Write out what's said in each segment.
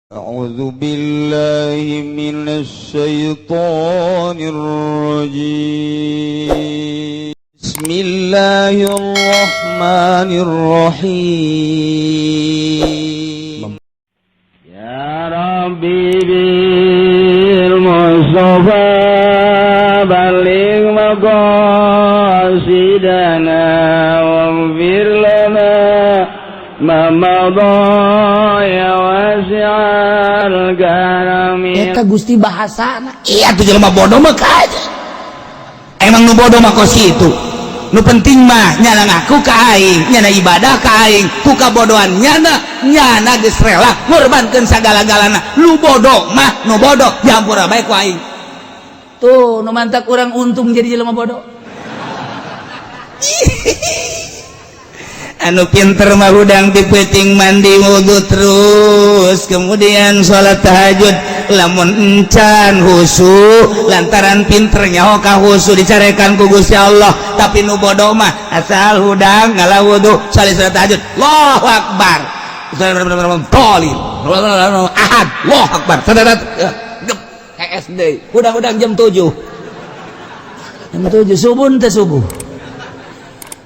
أعوذ بالله من الشيطان الرجيم بسم الله الرحمن الرحيم يا ربي بالمصطفى بلغ مقاصدنا واغفر لنا ما مضى ya wasi'al karami eta Gusti bahasana. Iya tuh jelema bodoh mah kaja. Emang nu bodoh mah kos itu. Nu penting mah nyana ngaku ka aing, nyana ibadah ka aing, ku kabodohan nyana geus rela ngorbankeun sagala-galana. Lu bodoh mah nu bodoh dihampura bae ku aing. Tuh nu mantak urang untung jadi jelema bodoh. Anu pinter mah hudang dipeting mandi wudu terus kemudian sholat tahajud lamun encan husu lantaran pinternya ka husu dicarekan ku Gusti Allah. Tapi nu bodoh mah asal hudang ngalah wudu salih sholat tahajud Allahu akbar tolil ahad Allahu akbar SD hudang-hudang jam 7 subuh teh subuh.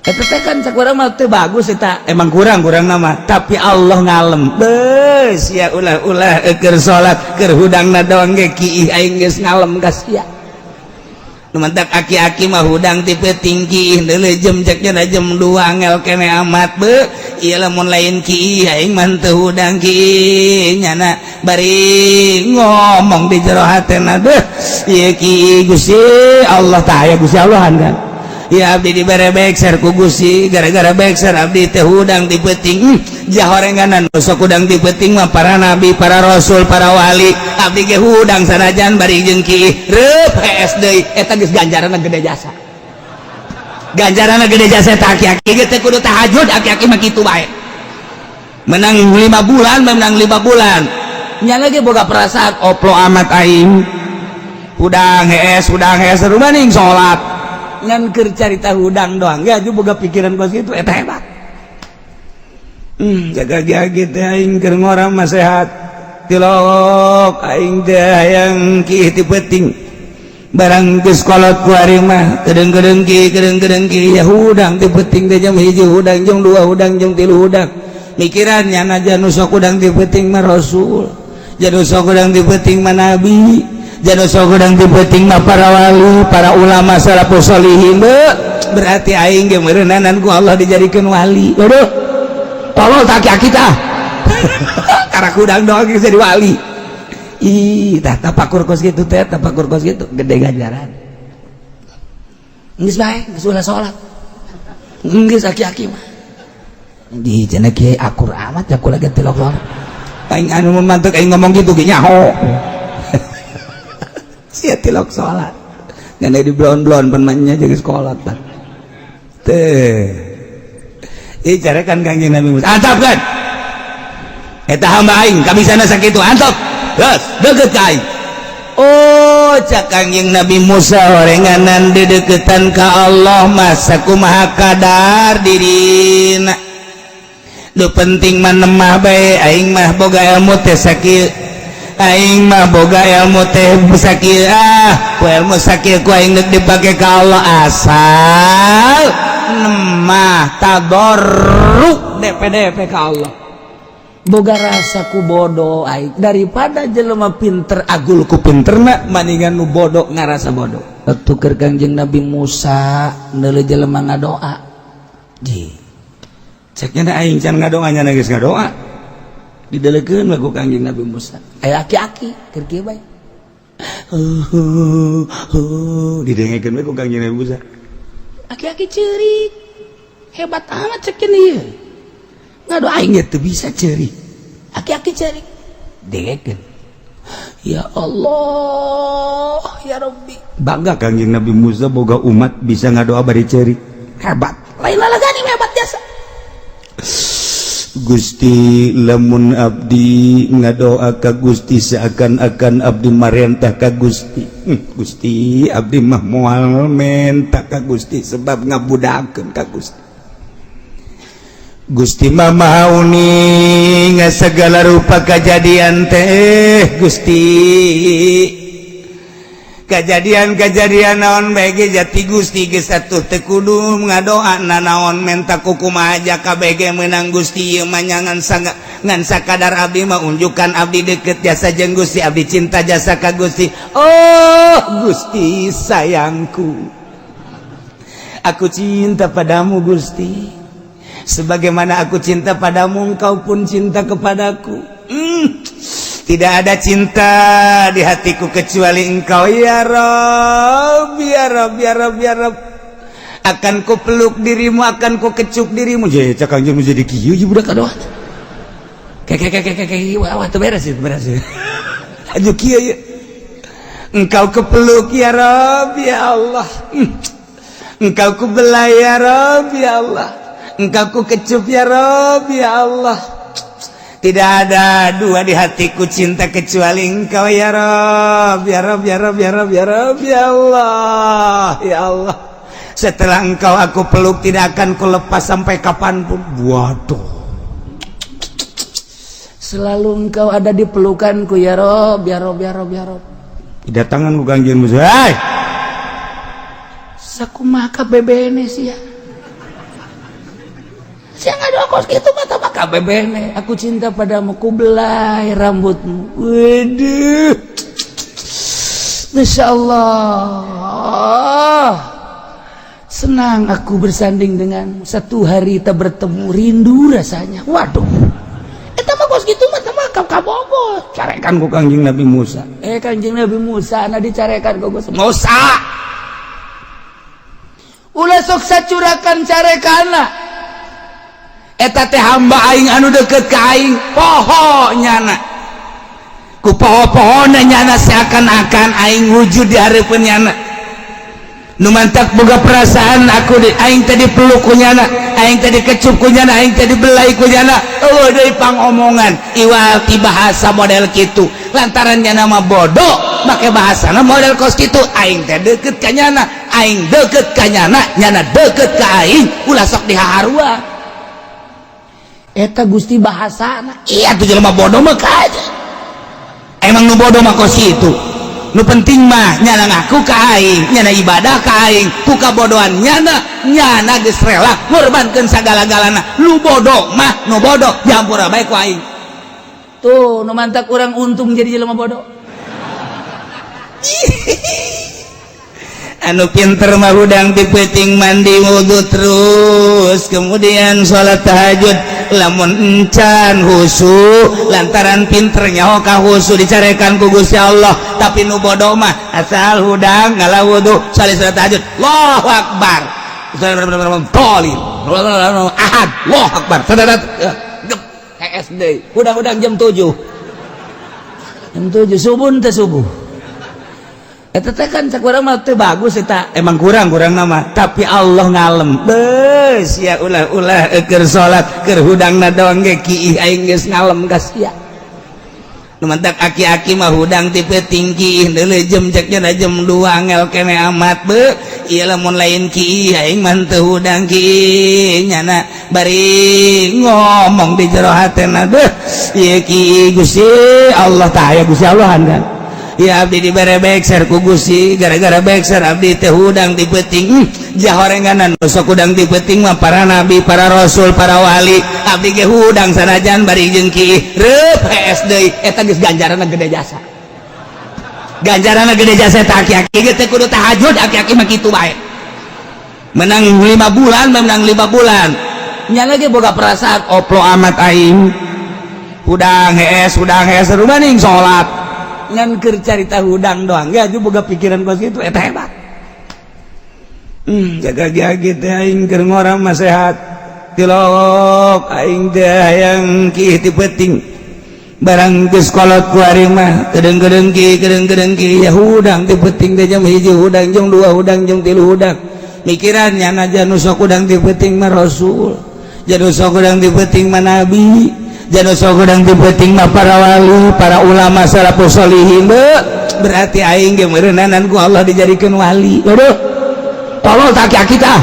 Eta teh kan sakurang mah teu bagus eta. Emang kurang nama, tapi Allah ngalem. Beus ya ulah keur salat keur hudangna doang ge kiih aing geus ngalem ka sia. Nu mantak aki-aki mah hudang tipe tinggi deuleu jam cekna jam 2 angel kene amat be. Ieu lamun lain kiih aing mah teu hudang kiih nyana bari ngomong di jero hatena beuh ieu kiih Gusti Allah tah aya Gusti Allahan kan. Ya abdi dibere bekser ku Gusti gara-gara bekser abdi teh hudang dipeting jahorenganan sok hudang dipeting mah para nabi para rasul para wali abdi ge hudang sanajan bari jeung kieu reup PSD eta geus ganjaranna gede jasa eta aki-aki ge teh kudu tahajud aki-aki mah kitu bae menang 5 bulan nya lagi boga perasaan oplo amat aing hudang hees rumaning salat ngan keur carita hudang doang ya juga boga pikiran kos gitu eta hebat. Jaga-jaga teh aing keur ngora mah sehat tilok aing teh hayang kieu ti peuting barang geus kolot ku ari mah kedeung-kedeung ki ya hudang ti peuting teh jam 1 hudang jam 2 hudang jam 3 hudang mikiran nyana jan sok hudang ti peuting mah rasul jan sok hudang ti peuting mah nabi jangan sogedang dipeting mah para wali para ulama salafus sholihin berarti aing ge meureunnanan ku Allah dijadikeun wali waduh tolol tak aki tah karak udang doang geus jadi wali ih tah tapakur kos kitu teh tapakur kos kitu gede ganjaran geus bae geus ulah salat geus aki-aki mah di cenah kieu akur amat ya kula ge tilok salat aing anu mantuk aing ngomong gitu ge nyaho sia tilok sholat ngan di blon-blon penmannya jadi sekolah tak teh ini carakan kanjeng Nabi Musa antap kan eta hamba aing kabisana sakitu antap geus deukeut ka aing oh cak kanjeng Nabi Musa horenganan dedeketan ka Allah masa kumaha kadar dirina nu penting mah nemah bae aing mah boga ilmu teh sakieu aing mah boga ilmu teh sakieu ku ilmu sakieu ku aing deuk dipake ka Allah asal nemah tadarruk DP ka Allah boga rasa ku bodoh aing daripada jelema pinter agul ku pinterna maningan nu bodoh ngarasa bodoh tuker Kanjeng Nabi Musa neuleuh jelema ngadoa ji ceknya aing can ngadoa nya geus ngadoa didelekeun lagu Kanjeng Nabi Musa aya aki-aki keur kieu bae didengekeun we ku Kanjeng Nabi Musa aki-aki ceurik hebat amat cek ieu ngado aing teu bisa ceurik aki-aki ceurik dengekeun ya Allah ya Rabbi bangga Kanjeng Nabi Musa boga umat bisa ngadoa bari ceurik hebat lain lalagani hebat jasa Gusti lamun abdi ngadoa ka Gusti seakan-akan abdi marentah ka Gusti Gusti abdi mah moal mentah ka Gusti sebab ngabudakeun ka Gusti Gusti mamauni nggak segala rupa kejadian teh Gusti kejadian naon BG jati Gusti ge satu teu kudu ngadoana naon menta kukumaha aja KBG menang Gusti ieu mah ngan sakadar abdi mah unjukan abdi deukeut jasa jeung Gusti abdi cinta jasa ka Gusti. Oh Gusti sayangku, aku cinta padamu Gusti, sebagaimana aku cinta padamu engkau pun cinta kepadaku. Tidak ada cinta di hatiku kecuali engkau ya Rabb, ya Rabb, ya Rabb, ya Rabb. Akan ku peluk dirimu, akan ku kecup dirimu. Jadi cakang jeung jadi kieu ieu budak kadoa. Wah teu beres itu beres. Aju kieu ye. Engkau kepeluk ya Rabb, ya Allah. Engkau ku belai ya Rabb, ya Allah. Engkau ku kecup ya Rabb, ya Allah. Tidak ada dua di hatiku cinta kecuali engkau ya Rabb, ya Rabb, ya Rabb, ya Rabb, ya Rabb, ya Allah, ya Allah. Setelah engkau aku peluk tidak akan kulepas sampai kapanpun. Waduh. Selalu engkau ada di pelukanku ya Rabb, ya Rabb, ya Rabb, ya Rabb. Kedatangan ku Kangjeng Musa. Hai. Sakumaha kabebene sia. Saya nggak ada kos gitu mata bebene. Aku cinta padamu, ku belai rambutmu. Waduh, Masya Allah. Senang aku bersanding denganmu. Satu hari tak bertemu, rindu rasanya. Waduh, kita mah kos gitu mata kabogos. Carekan ku Kangjeng Nabi Musa. Kangjeng Nabi Musa, na dicarekan ku Musa. Ulah sok sacurakan carekana. Eta teh hamba aing anu deket ka aing poho nyana ku poho-pohona nyana seakan-akan aing wujud di hareupeun nyana nu mantak boga perasaan aku aing teh dipeluk ku nyana aing teh dikecup ku nyana aing teh dibelai ku nyana eueuh deui pangomongan iwal ti bahasa model kitu lantaran nyana mah bodoh make bahasana model kos kitu aing teh deukeut ka nyana aing deukeut ka nyana nyana deukeut ka aing ulah sok dihaharuan. Eta Gusti bahasana. Iya tuh jelema bodoh mah aja. Emang nu bodoh mah kos itu. Nu penting mah nyana ngaku ka aing, nyana ibadah ka aing, ku kabodohan nyana geus rela ngorbankeun sagala-galana. Nu bodoh mah nu bodoh dihampura bae ku aing. Tuh nu mantak urang untung jadi jelema bodoh. Anu pinter mah hudang dipeuting mandi wudu terus kemudian sholat tahajud lamun encan husu lantaran pinternya ka husu dicarekan ku Gusti Allah tapi nu bodoh mah asal hudang ngalah wudu salih sholat tahajud Allahu Akbar tolin ahad Allahu Akbar SD hudang-hudang jam 7 subuh teh subuh. Eta teh kan cak urang mah teu bagus eta emang kurang nama tapi Allah ngalem beus ya ulah keur salat keur hudangna doang ge kiih aing geus ngalem ka sia nu mantak aki-aki mah hudang ti peuting kiih deuleu jam ceknya jam 2 ngel kene amat be ieu lamun lain kiih aing mah teu hudang kiih nyana bari ngomong di jero hatena deuh ieu kiih Gusti Allah tah aya Gusti Allahan kan. Ya abdi dibere bekser ku Gusti gara-gara bekser abdi teh hudang di peuting jahorenganan sok hudang di peuting mah para nabi para rasul para wali abdi ge hudang sanajan bari jeung kieu reup hees deui eta geus ganjaranna gede jasa eta aki-aki ge teh kudu tahajud aki-aki mah kitu bae menang 5 bulan nya lagi boga perasaan oplo amat aing hudang hees rumaning salat ngan keur carita hudang doang ya juga boga pikiran kos gitu eta hebat jaga-jaga teh aing keur ngora mah sehat tilok aing teh hayang kieu ti peuting barang geus kolot ku ari mah kedeung-kedeung kieu ya hudang ti peuting teh jam 1 hudang jam 2 hudang jam 3 hudang mikiran nyana janu sok hudang ti peuting mah rasul janu sok hudang ti peuting mah nabi janu sok hudang ti peuting mah para wali para ulama salafus sholihin berarti aing ge meureunanan ku Allah dijadikeun wali aduh tolol tak aki tah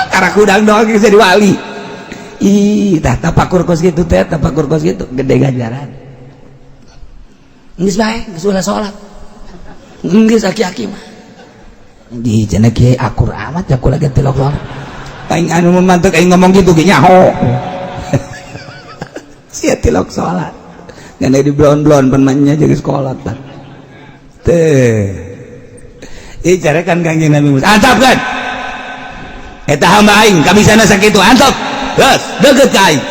karek hudang doang geus jadi wali ih tah tapakur kos gitu teh tapakur kos gitu gede ganjaran geus bae geus ulah salat geus aki-aki mah di cenah kieu akur amat ya kula ge tilok salat aing anu mantuk aing ngomong gitu ge nyaho sia tilok salat ngan di blon-blon penmannya jadi sekolah tah teh ieu carekan Kangjeng Nabi Musa antap kan eta hamba aing kabisana sakitu antap geus deukeut ka aing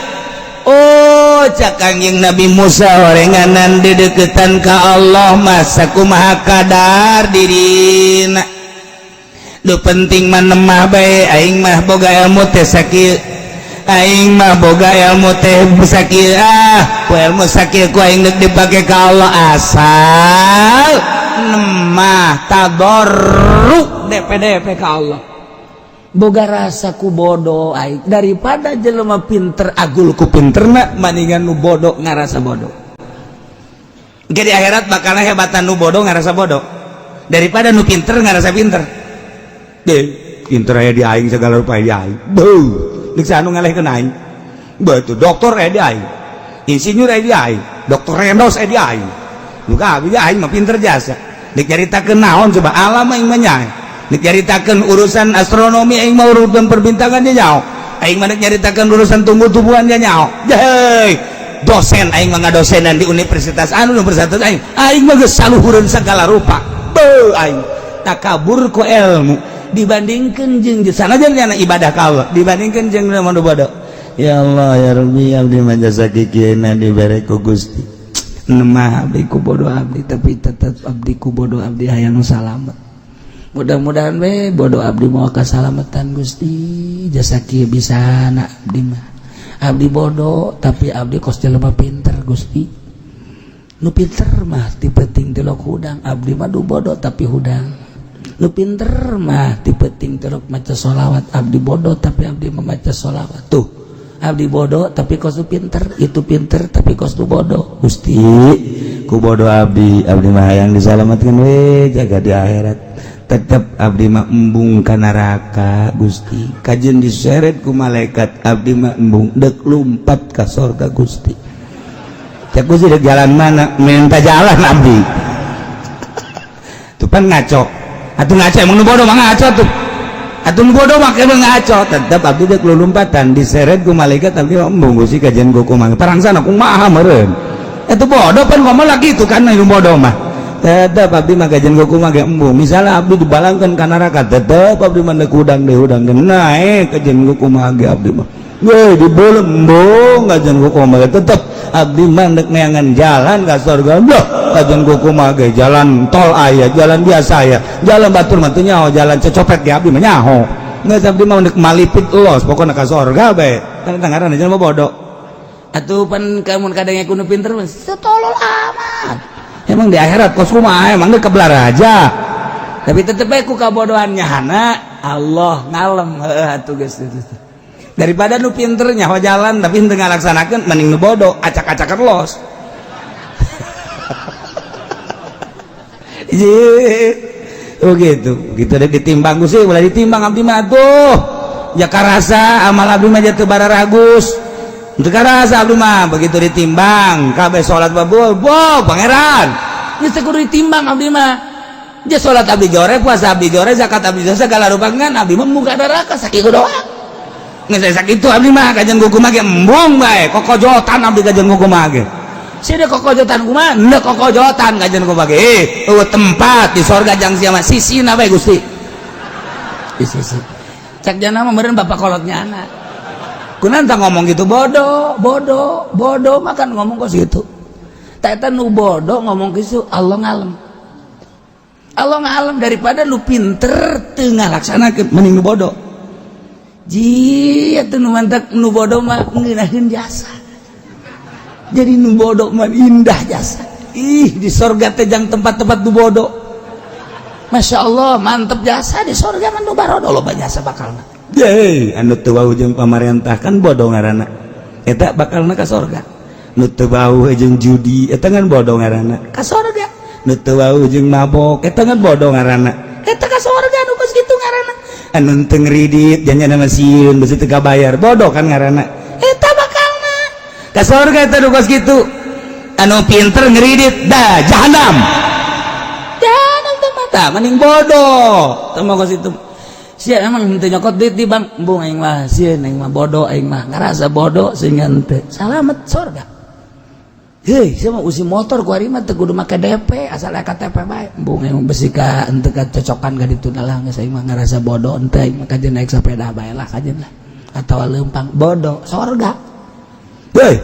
oh cak Kangjeng Nabi Musa horenganan dedeketan ka Allah mah sakumaha kadar dirina nu penting mah nemah bae aing mah boga ilmu teh sakieu aing mah boga ilmu teh sakieu ku ilmu sakieu ku aing deuk dipake ka Allah asal nemah tadarruk DP ka Allah boga rasa ku bodoh aing daripada jelema pinter agul ku pinterna maningan nu bodoh ngarasa bodoh jadi akhirat bakal hebatan nu bodoh ngarasa bodoh daripada nu pinter ngarasa pinter deh pinter aya di aing segala rupa di aing beuh dik sanu ngalehkeun aing beuh doktor aya di aing insinyur aya di aing dokter rendos aya di aing nu kabeh aing mah pinter jasa dik caritakeun naon coba alam aing mah nya dik caritakeun urusan astronomi aing mah urusan perbintangan nya nyaho aing mah dik caritakeun urusan tumbuh-tumbuhan nya nyaho hei dosen aing mah ngadosenan di universitas anu universitas aing mah geus saluhureun sagala rupa beuh aing takabur ku ilmu dibandingkeun jeung sanajan nya ibadah ka Allah dibandingkeun jeung nu bodoh ya Allah ya Rabbi abdi mah jasa kikieuna dibere ku Gusti nemah abdi ku bodoh abdi tapi tetep abdi ku bodoh abdi hayang salamet mudah-mudahan we bodoh abdi moal kasalamatan Gusti jasa kieu bisana abdi mah abdi bodoh tapi abdi kos jelema pinter Gusti nu pinter mah ti penting tilok hudang abdi mah du bodoh tapi hudang nu pinter mah ti penting tilok maca sholawat abdi bodoh tapi abdi memaca sholawat tuh abdi bodoh tapi kos tu pinter itu pinter tapi kos tu bodoh Gusti ku bodoh abdi mah hayang disalamatkeun we jaga di akhirat tetep abdi mah embung ka neraka Gusti kajeun diseret ku malaikat abdi mah embung deuk lumpat ka surga Gusti cek Gusti deuk jalan mana minta jalan abdi tuh pan ngaco atuh ngaco emang nu bodoh mah ngaco tuh atuh nu bodoh mah emang ngaco tetep abdi deuk lulumpatan diseret ku malaikat abdi mah embung Gusti kajeun ku kumaha tarangsana kumaha meureun eta bodoh pan ngomong lagi itu kan nu bodoh mah tetep abdi mah kajian goku mah ge embung misalnya abdi dibalangkeun ka neraka tetep abdi mah deuk hudang naik kajian goku mah ge abdi mah we dibelembung kajian goku mah tetep abdi mah deuk neangan jalan ka surga loh kajian goku mah ge jalan tol aya jalan biasa aya jalan batur mah teu nyaho jalan cecopet ge abdi mah nyaho geus abdi mah deuk malipit los pokona ka surga bae kan ngaranna jelema bodoh atuh pan kamun kadang kudu pinter mah tolol amat emang di akhirat kos kumaha emang deuk kebelar aja tapi tetep bae ku kabodohannya hana Allah ngalem atuh geus daripada nu pinter nyaho jalan tapi henteu ngalaksanakeun mending nu bodoh acak-acakan los oh gitu deh ditimbang Gusti ulah ditimbang abdi mah atuh ya karasa amal abdi mah teu bararagus untuk karasa abdi mah begitu ditimbang kabeh salat babul pangeran geus teu kudu ditimbang abdi mah je salat abdi jore puasa abdi jore zakat abdi jore segala rupangan abdi mah muga neraka sakitu doang geus sakitu abdi mah kajian kuku mah ge embung bae kokojotan abdi kajian kuku mah ge sia kokojotan kumaha henteu kokojotan kajian kuku mah ge tempat di sorga jang sia mah sisina bae Gusti di sisi cak jana mah meureun bapak kolotnya anak kunanta ngomong gitu bodoh makan ngomong kok gitu tak nu bodoh ngomong gitu Allah ngalem daripada lu pinter teu ngalaksanakeun mending nu bodoh ji atuh nu mantak nu bodoh mah ngeunaheun jasa jadi nu bodoh mah indah jasa di surga teh jang tempat-tempat nu bodoh Masya Allah mantep jasa di surga mah nu barodo loba jasa bakalna Yeay, anu teu wau jeung pamarentah kan bodoh ngaranna. Eta bakalna ka surga. Nu teu wau jeung judi, eta kan bodoh ngaranna. Ka surga. Nu teu wau jeung mabok, eta kan bodoh ngaranna. Eta ka surga nu geus kitu ngaranna. Anu teu ngridit janjana mah sieun beusi teu kabayar, bodoh kan ngaranna. ka surga eta nu kos kitu anu pinter ngeridit dah jahanam teh mata mending bodoh teu mah kos kitu sia emang henteu nyokot duit di bank embung aing mah sieun aing mah bodoh aing mah ngarasa bodoh sehingga henteu salamet surga. Hei sia mah usi motor ku ari mah teu kudu make DP asal aya KTP bae embung aing besi ka henteu kacocokan ka ditu lah geus aing mah ngarasa bodoh henteu aing mah kajen naik sepeda bae lah kajen lah atawa leumpang bodoh surga. Hei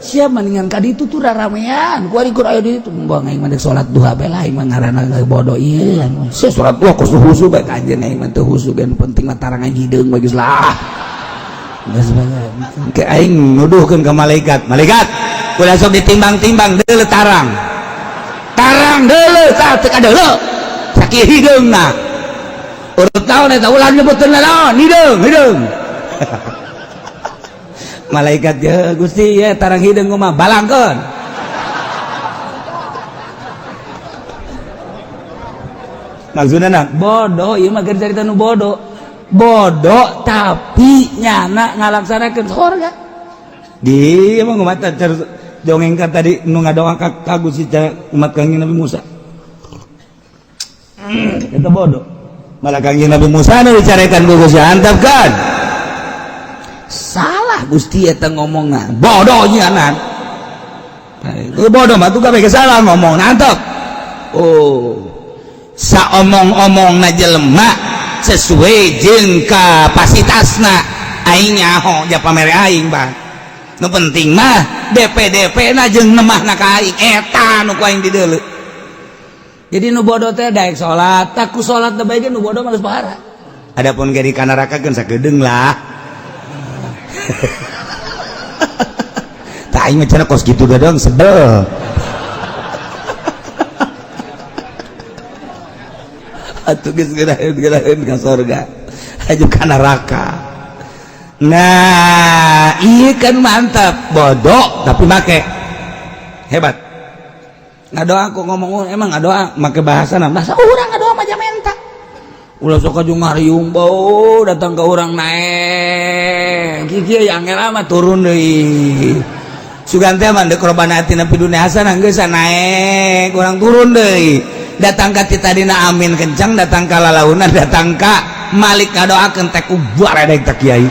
sia mendingan ka ditu tuh raramean ku ari kur aya di ditu embung aing mah deuk salat duha bae lah aing mah ngaranna bodoh ieu sia salat duha kudu husu bae kajen aing mah teu husu gen penting mah tarangan hideung bae geus lah geus bae ke aing nuduhkeun ka malaikat ulah sok ditimbang-timbang deuleu tarang deuleu tah teu kadeuleu sakieu hideungna urut naon eta ulah nyebutkeun naon hideung malaikat ya Gusti ya tarang hideung mah balangkeun maksudna bodoh ieu mah keur carita nu bodoh tapi nyana ngalaksanakeun surga di emang umat dongeng ka tadi nu ngadoa ka Gusti umat Kangjeng Nabi Musa eta bodoh malah Kangjeng Nabi Musa nu dicarekan ku Gusti antap kan salah Gusti eta ngomongna bodoh nyanan itu bodoh mah tuh kabeh salah ngomong antep saomong-omongna jelema sesuai jeung kapasitasna aing nyaho ja pamere aing bang nu penting mah DP na jeung nemahna ka aing eta nu ku aing dideuleu jadi nu bodoh teh daek salat tak ku salat teh bae nu bodoh mah geus pahara adapun ge di ka neraka geus sakedeung lah tak aing mah cenah kos kitu gadong sebel atuh geus geraeun ka surga aju ka neraka. Nah iya kan mantap bodoh tapi make hebat ngadoa aku ngomong emang ngadoa make bahasana masa urang ngadoa mah jamenta ulah sok aju ngariung bau datang ke urang naik kieu angel mah turun deui sugan teh mah deuk robana atina pidunya hasanah geus naik urang turun deui datang ka titadina amin kencang datang ka lalaunan datang ka malik ngadoakeun teh kubar adek teh kiai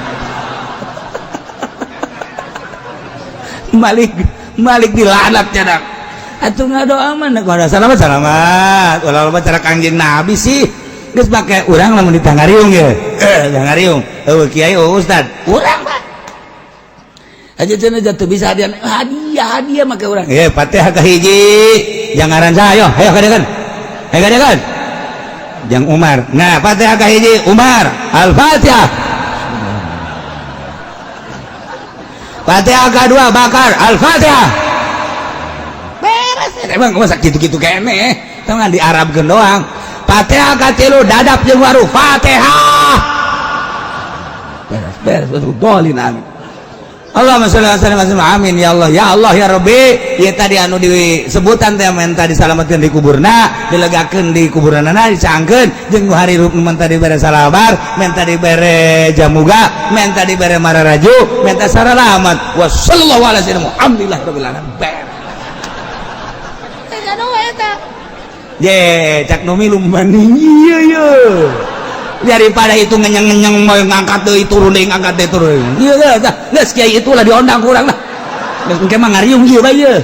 Malik dilanat cadak atuh ngadoa mah kada salamat ulah cara Kangjeng Nabi sih geus make urang lamun ditangariung ye tangariung eueuh kiai ustad urang mah aja cenah jatuh bisa hadiah make urang Fatihah ka hiji jangaran saya ayo kadekan Jang Umar nah Fatihah ka hiji Umar Al-Fatihah Fatihah kedua Bakar Al-Fatihah beres emang masa gitu-gitu kene tangan di Arab doang Fatihah katilu dadap jeung waru Fatihah beres dolin amin Allahumma sholli ala sayyidina amin ya Allah ya Rabbi ieu tadi anu disebutan teh men tadi salametkeun di kuburna dilegakeun di kuburanana dicangkeun jeung hari rup men tadi bere salabar men tadi bere jamuga men tadi bere mararaju men tadi saralamat wa sallallahu alaihi wasallam alhamdulillah rabbil alamin ye cak nu milum ieu daripada itu ngenyeng-ngenyeng mau ngangkat deui turun deui ngangkat deui turun ieu geus kiai itulah diondang ku urang lah geus engke mah ngariung ieu bae ieu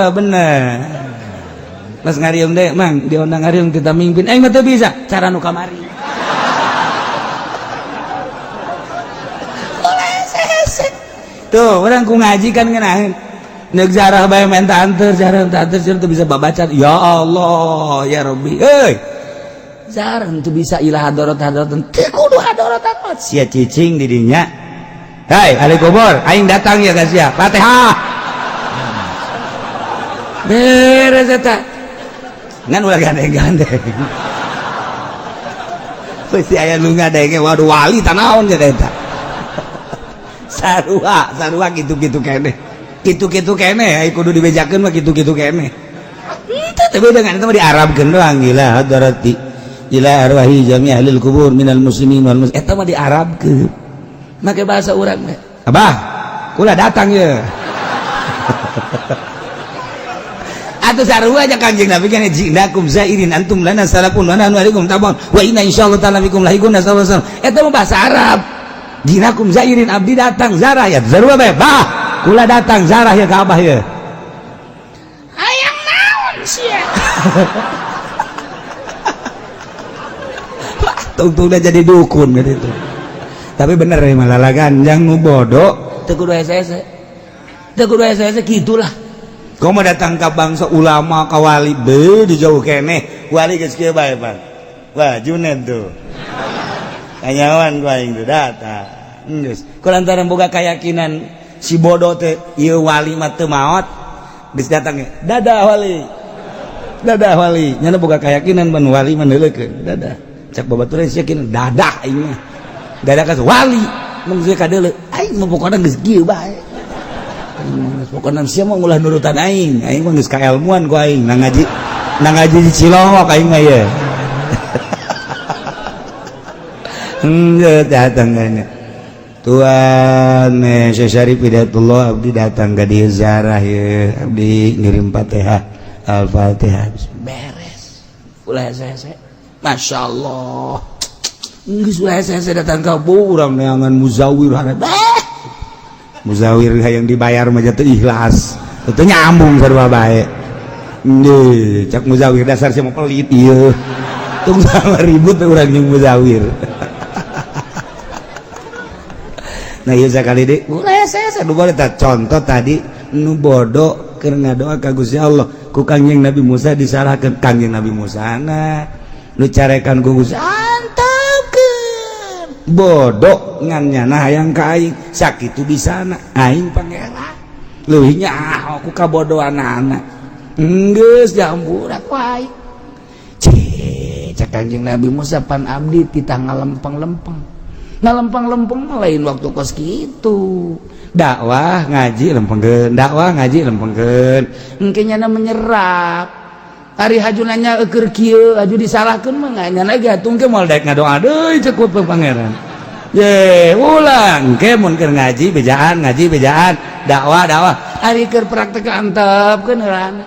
bener pas ngariung deui mang diondang ngariung kita mimpin aing mah teu bisa cara nu kamari tuh urang ku ngaji kan ngeunaheun neuk zarah bae menta anteur zarah teu bisa babaca ya Allah ya Rabbi euy jarang tuh bisa ilah hadarat-hadarat kudu hadarat sia cicing di dinya hei ahli kubur aing datang ya guys ya Fatihah beres eta ngan ulah gandeng-gandeng pasti aya nu ngadenge waduh wali tanaon ya eta sarua gitu-gitu kene ai kudu dibejakeun mah gitu-gitu kene tapi dengan itu mah diarabkeun doang gila hadarati ila arwahi jami ahlil kubur minal muslimin wal muslimin eta mah diarabkeun make bahasa urang mah abah kula datang ya. Atau sarua aja Kangjeng Nabi kan jinakum zairin antum lana salafun wa nahnu alaikum tabun wa inna insyaallah ta'ala bikum lahiqun sallallahu eta mah bahasa Arab. Jinakum zairin abdi datang zarah ya sarua bae bah kula datang zarah ya ka abah ya. Hayang naon sia. Tung udah jadi dukun gitu. Tapi bener ya malah ganjang nu bodoh teu kudu hese-hese. Teu kudu hese-hese gitulah. Kau mau datang ke bangsa ulama ke wali be di jauh kene wali geus kieu bae Bang. Wah Junet tuh. Kanyawan gua aing teh datang. Geus. Kulantaran boga keyakinan si bodoh teh ieu wali mah teu maot geus datang ge. Dadah wali. Dadah wali. Nyana boga keyakinan ban wali mah neuleukeun. Dadah. Cak babaturan yakin dadah aing mah. Dadah ka wali. Mun geus ka deuleu aing mah pokona geus kieu bae. Pokoknya siapa mau ngulah nurutan aing mah geus kailmuan ku aing nang ngaji di Cilongok aing mah ye. Datang kana Tuhan Syekh Syarif Hidayatullah abdi datang ka dieu ziarah ye abdi ngirim Fatihah Al-Fatihah beres ulah hese-hese masyaallah geus ulah hese-hese datang ka urang neangan muzawir hareup muzawir yang dibayar mah teu ikhlas teu nyambung sarua bae deui cak muzawir dasar sia mah pelit ieu tong sama ribut urang jeung muzawir. Nah ieu sakali deui ulah hese-hese nu bade contoh tadi nu bodoh keur ngadoa ka Gusti Allah ku Kangjeng Nabi Musa disalahkeun Kangjeng Nabi Musa na nu carekan ku Gusti bodoh nganyana hayang ka aing sakitu bisana aing pangeran leuwihnya aku kabodohan anak geus jamburak wae cek Kangjeng Nabi Musa pan abdi titah ngalempeng-lempeng mah lain waktu kos kitu dakwah ngaji lempengkeun engke nyana menyerap hari hajunanya keur kieu aju disalahkeun mah nyana gatung ke moal daek ngadoa deui cek ku pangeran ye ulang ke mun keur ngaji bejaan dakwah ari keur praktek antepkeun heulana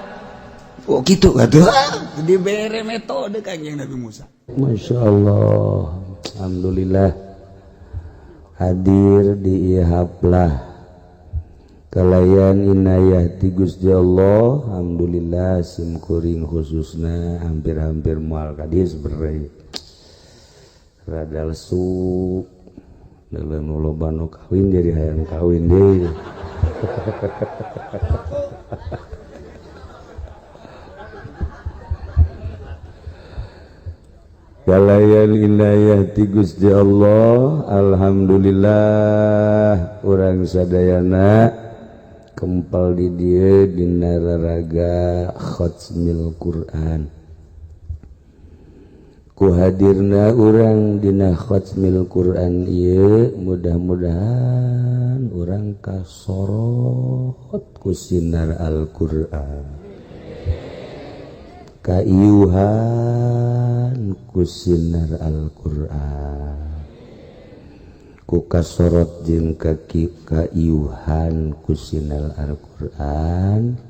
oh kitu atuh dibere metode Kangjeng Nabi Musa. Masyaallah alhamdulillah hadir di ihaplah kalayan inayah ti Gusti Allah alhamdulillah simkuring khususna hampir-hampir moal ka dieu sebenarnya rada lesu dalam loba nu kawin jadi hayang kawin deui kalayan inayah ti Gusti Allah alhamdulillah urang sadayana kempal di dieu dina raraga khatmil Quran ku hadirna urang dina khatmil Quran ieu mudah-mudahan urang kasorot ku sinar Al-Qur'an kaiuhan ku sinar Al-Qur'an ku kasorot jeung kaiuhan ku sinar Al-Qur'an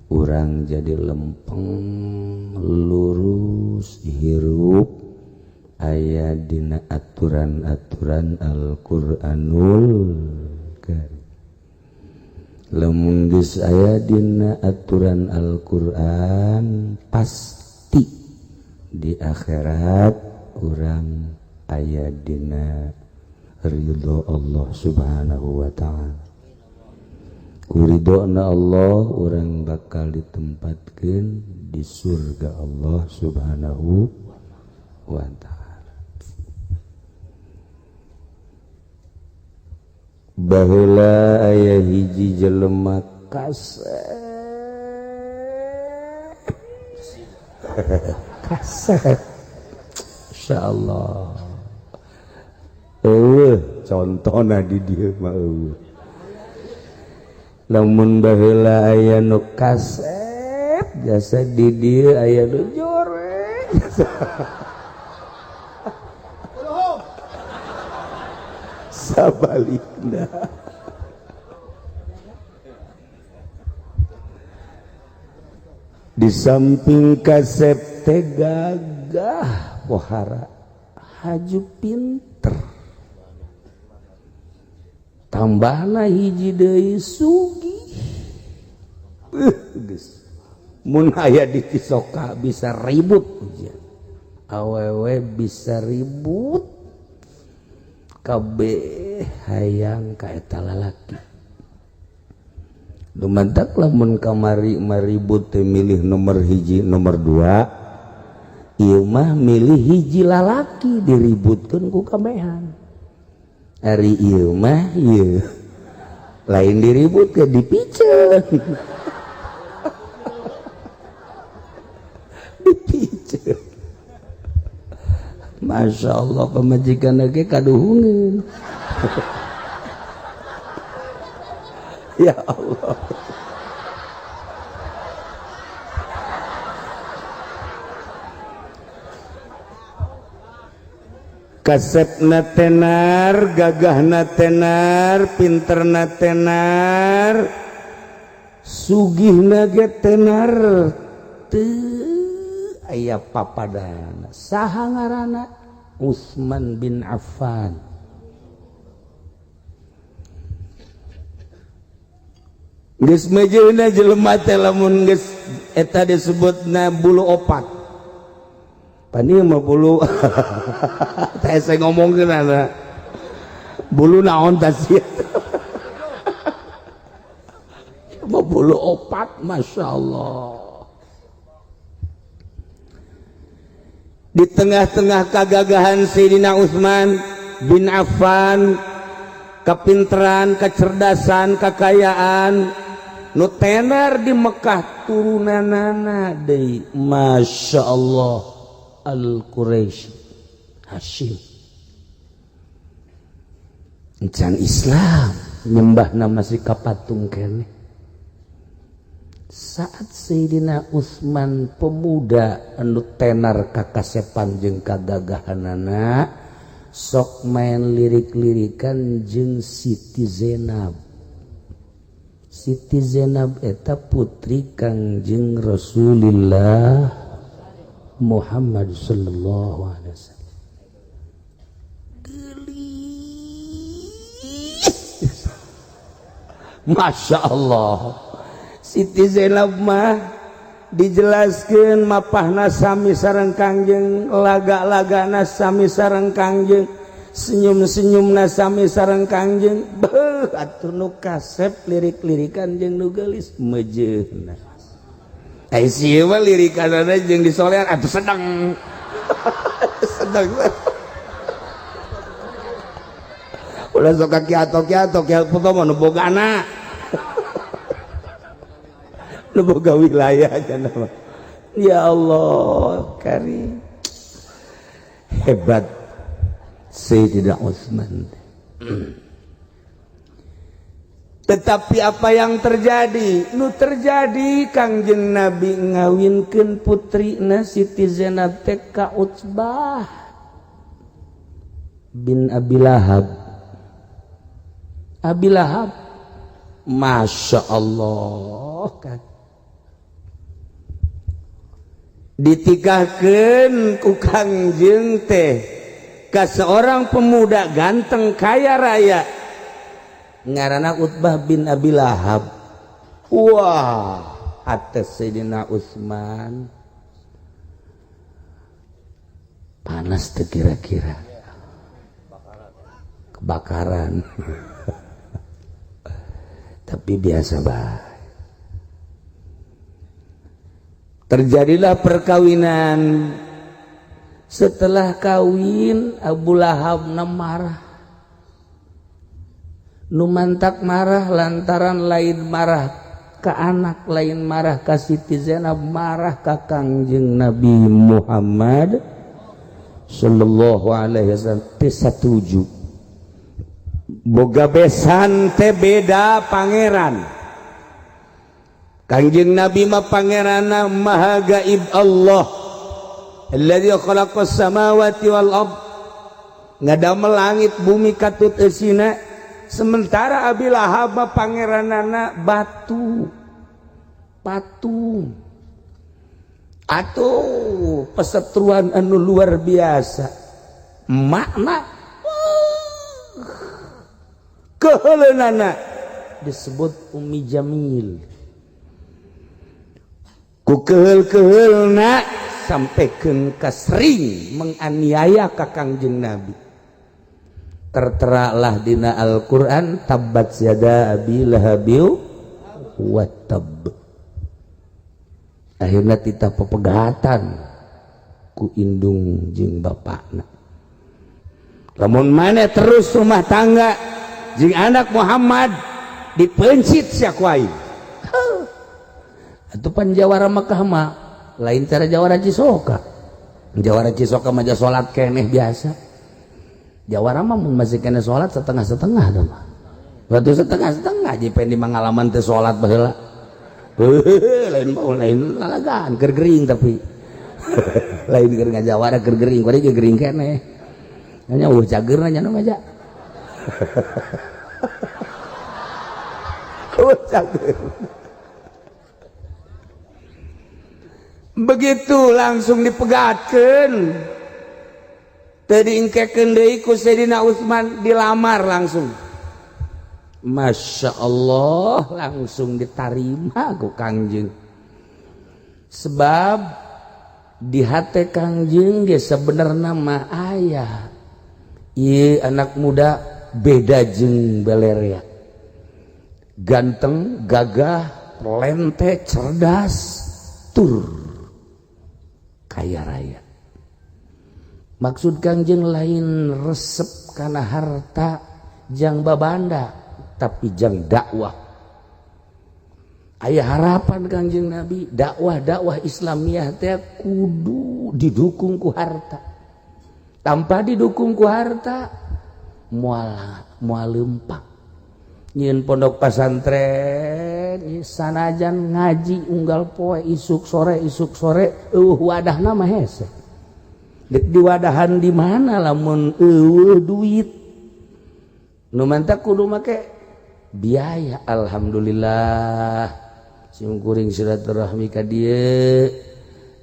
urang jadi lempeng lurus hirup aya dina aturan-aturan Al-Qur'anul Karim lamun geus aya dina aturan Al-Qur'an pasti di akhirat urang aya dina ridho Allah subhanahu wa ta'ala ku ridona Allah urang bakal ditempatkeun di surga Allah subhanahu wa ta'ala baheula aya hiji jelema kasep insyaallah contohna di dieu mah lamun baheula aya nu kasep jasa di dieu aya nu joreng sabalikna di samping kasep teh gagah pohara haju pinter tambahna hiji deui sugih geus mun aya di Cisoka bisa ribut ujian awewe bisa ribut kabeh hayang ka eta lalaki dumantak lamun kamari maribut teh milih nomor hiji nomor 2 ieu mah milih hiji lalaki diributkeun ku kabehan ari ieu mah ieu lain diributkeun dipiceun dipiceun Masya Allah pemajikan lagi kaduhungeun ya Allah kasepna tenar gagahna tenar pinterna tenar sugihna ge tenar teu aya papadana saha ngaranna Utsman bin Affan geus mejeuna jelema teh lamun geus eta disebutna bulu opat pani mah bulu teh saya ngomongkeun ana bulu naon tah sia mah bulu opat masyaallah di tengah-tengah kagagahan Sayyidina Utsman bin Affan kapinteran kecerdasan kekayaan nu tenar di Mekah turunanana deui Masya Allah Al-Quraisy Hashim encan Islam nyembahna masih kapatung keneh saat Sayyidina Utsman pemuda anu tenar kakasepan jeung kagagahanana sok main lirik-lirikan jeung Siti Zainab. Siti Zainab eta putri Kangjeng Rasulullah Muhammad sallallahu alaihi wasallam. Masya Allah Siti Zainab mah dijelaskeun mapahna sami sareng Kangjeng laga-lagana sami sareng Kangjeng senyum-senyumna sami sareng Kangjeng beuh atuh nu kasep lirik-lirikan jeung nu geulis mejeuna ai sieu mah lirikanana jeung disolean atuh sedeng sedeng ulah sok kiato-kiato kieu foto mah nu bogana nu boga wilayah cenah mah ya Allah karim hebat Sayyidina Utsman tetapi apa yang terjadi nu terjadi Kangjeng Nabi ngawinkeun putrina Siti Zainab teh ka Utsbah bin Abi Lahab Abi Lahab Masya Allah kan ditikahkeun ku Kangjeng teh ka seorang pemuda ganteng kaya raya ngaranna Utbah bin Abi Lahab. Wah, atas Sayyidina Utsman panas teh kira-kira kebakaran tapi biasa bae. Terjadilah perkawinan. Setelah kawin Abu Lahab marah. Numantak marah lantaran lain marah ke anak, lain marah ke Siti Zainab, marah ke Kangjeng Nabi Muhammad sallallahu alaihi wasallam teh satuju. Boga besan teh beda pangeran. Kangjeng Nabi mah pangeranna Maha Gaib Allah. Alladzi khalaqas samawati wal ard. Ngadamel langit bumi katut eusina. Sementara Abi Lahab mah pangeranana batu. Patung. atuh pesetruan anu luar biasa makna keheuleunan disebut Ummi Jamil ku keheul-keheulna sampaikan kasring menganiaya ka Kangjeng Nabi terteralah dina Al-Quran tabbat yada abi lahabiu wa tab akhirna titah pepegatan ku indung jeung bapakna lamun maneh terus rumah tangga jeung anak Muhammad dipencit sia ku aing atuh pan jawara Makkah mah lain cara jawara Cisoka mah salat keneh biasa jawara mah mun masih keneh salat setengah-setengah dah mah waktu setengah-setengah jadi pengen di mangalaman teh salat baheula lain lalagan keur gering tapi lain keur ngajawara keur gering kudu ge gering keneh nya cageurna nya nu ngaja cager begitu langsung dipegatkeun teu diingkekeun deui ku Sayyidina Utsman dilamar langsung Masya Allah langsung diterima ku Kangjeng sebab di hati Kangjeng ge sebenarnya mah aya ieu anak muda beda jeung belerea ganteng gagah lente cerdas tur kaya raya maksud Kangjeng lain resep kana harta jang babanda tapi jang dakwah aya harapan Kangjeng Nabi dakwah Islamiyah teh kudu didukung ku harta tanpa didukung ku harta moal leumpah nyieun pondok pesantren sanajan ngaji unggal poe isuk sore wadahna mah hese dek diwadahan di mana lamun duit nu mantap kudu make biaya alhamdulillah simkuring silaturahmi ka dieu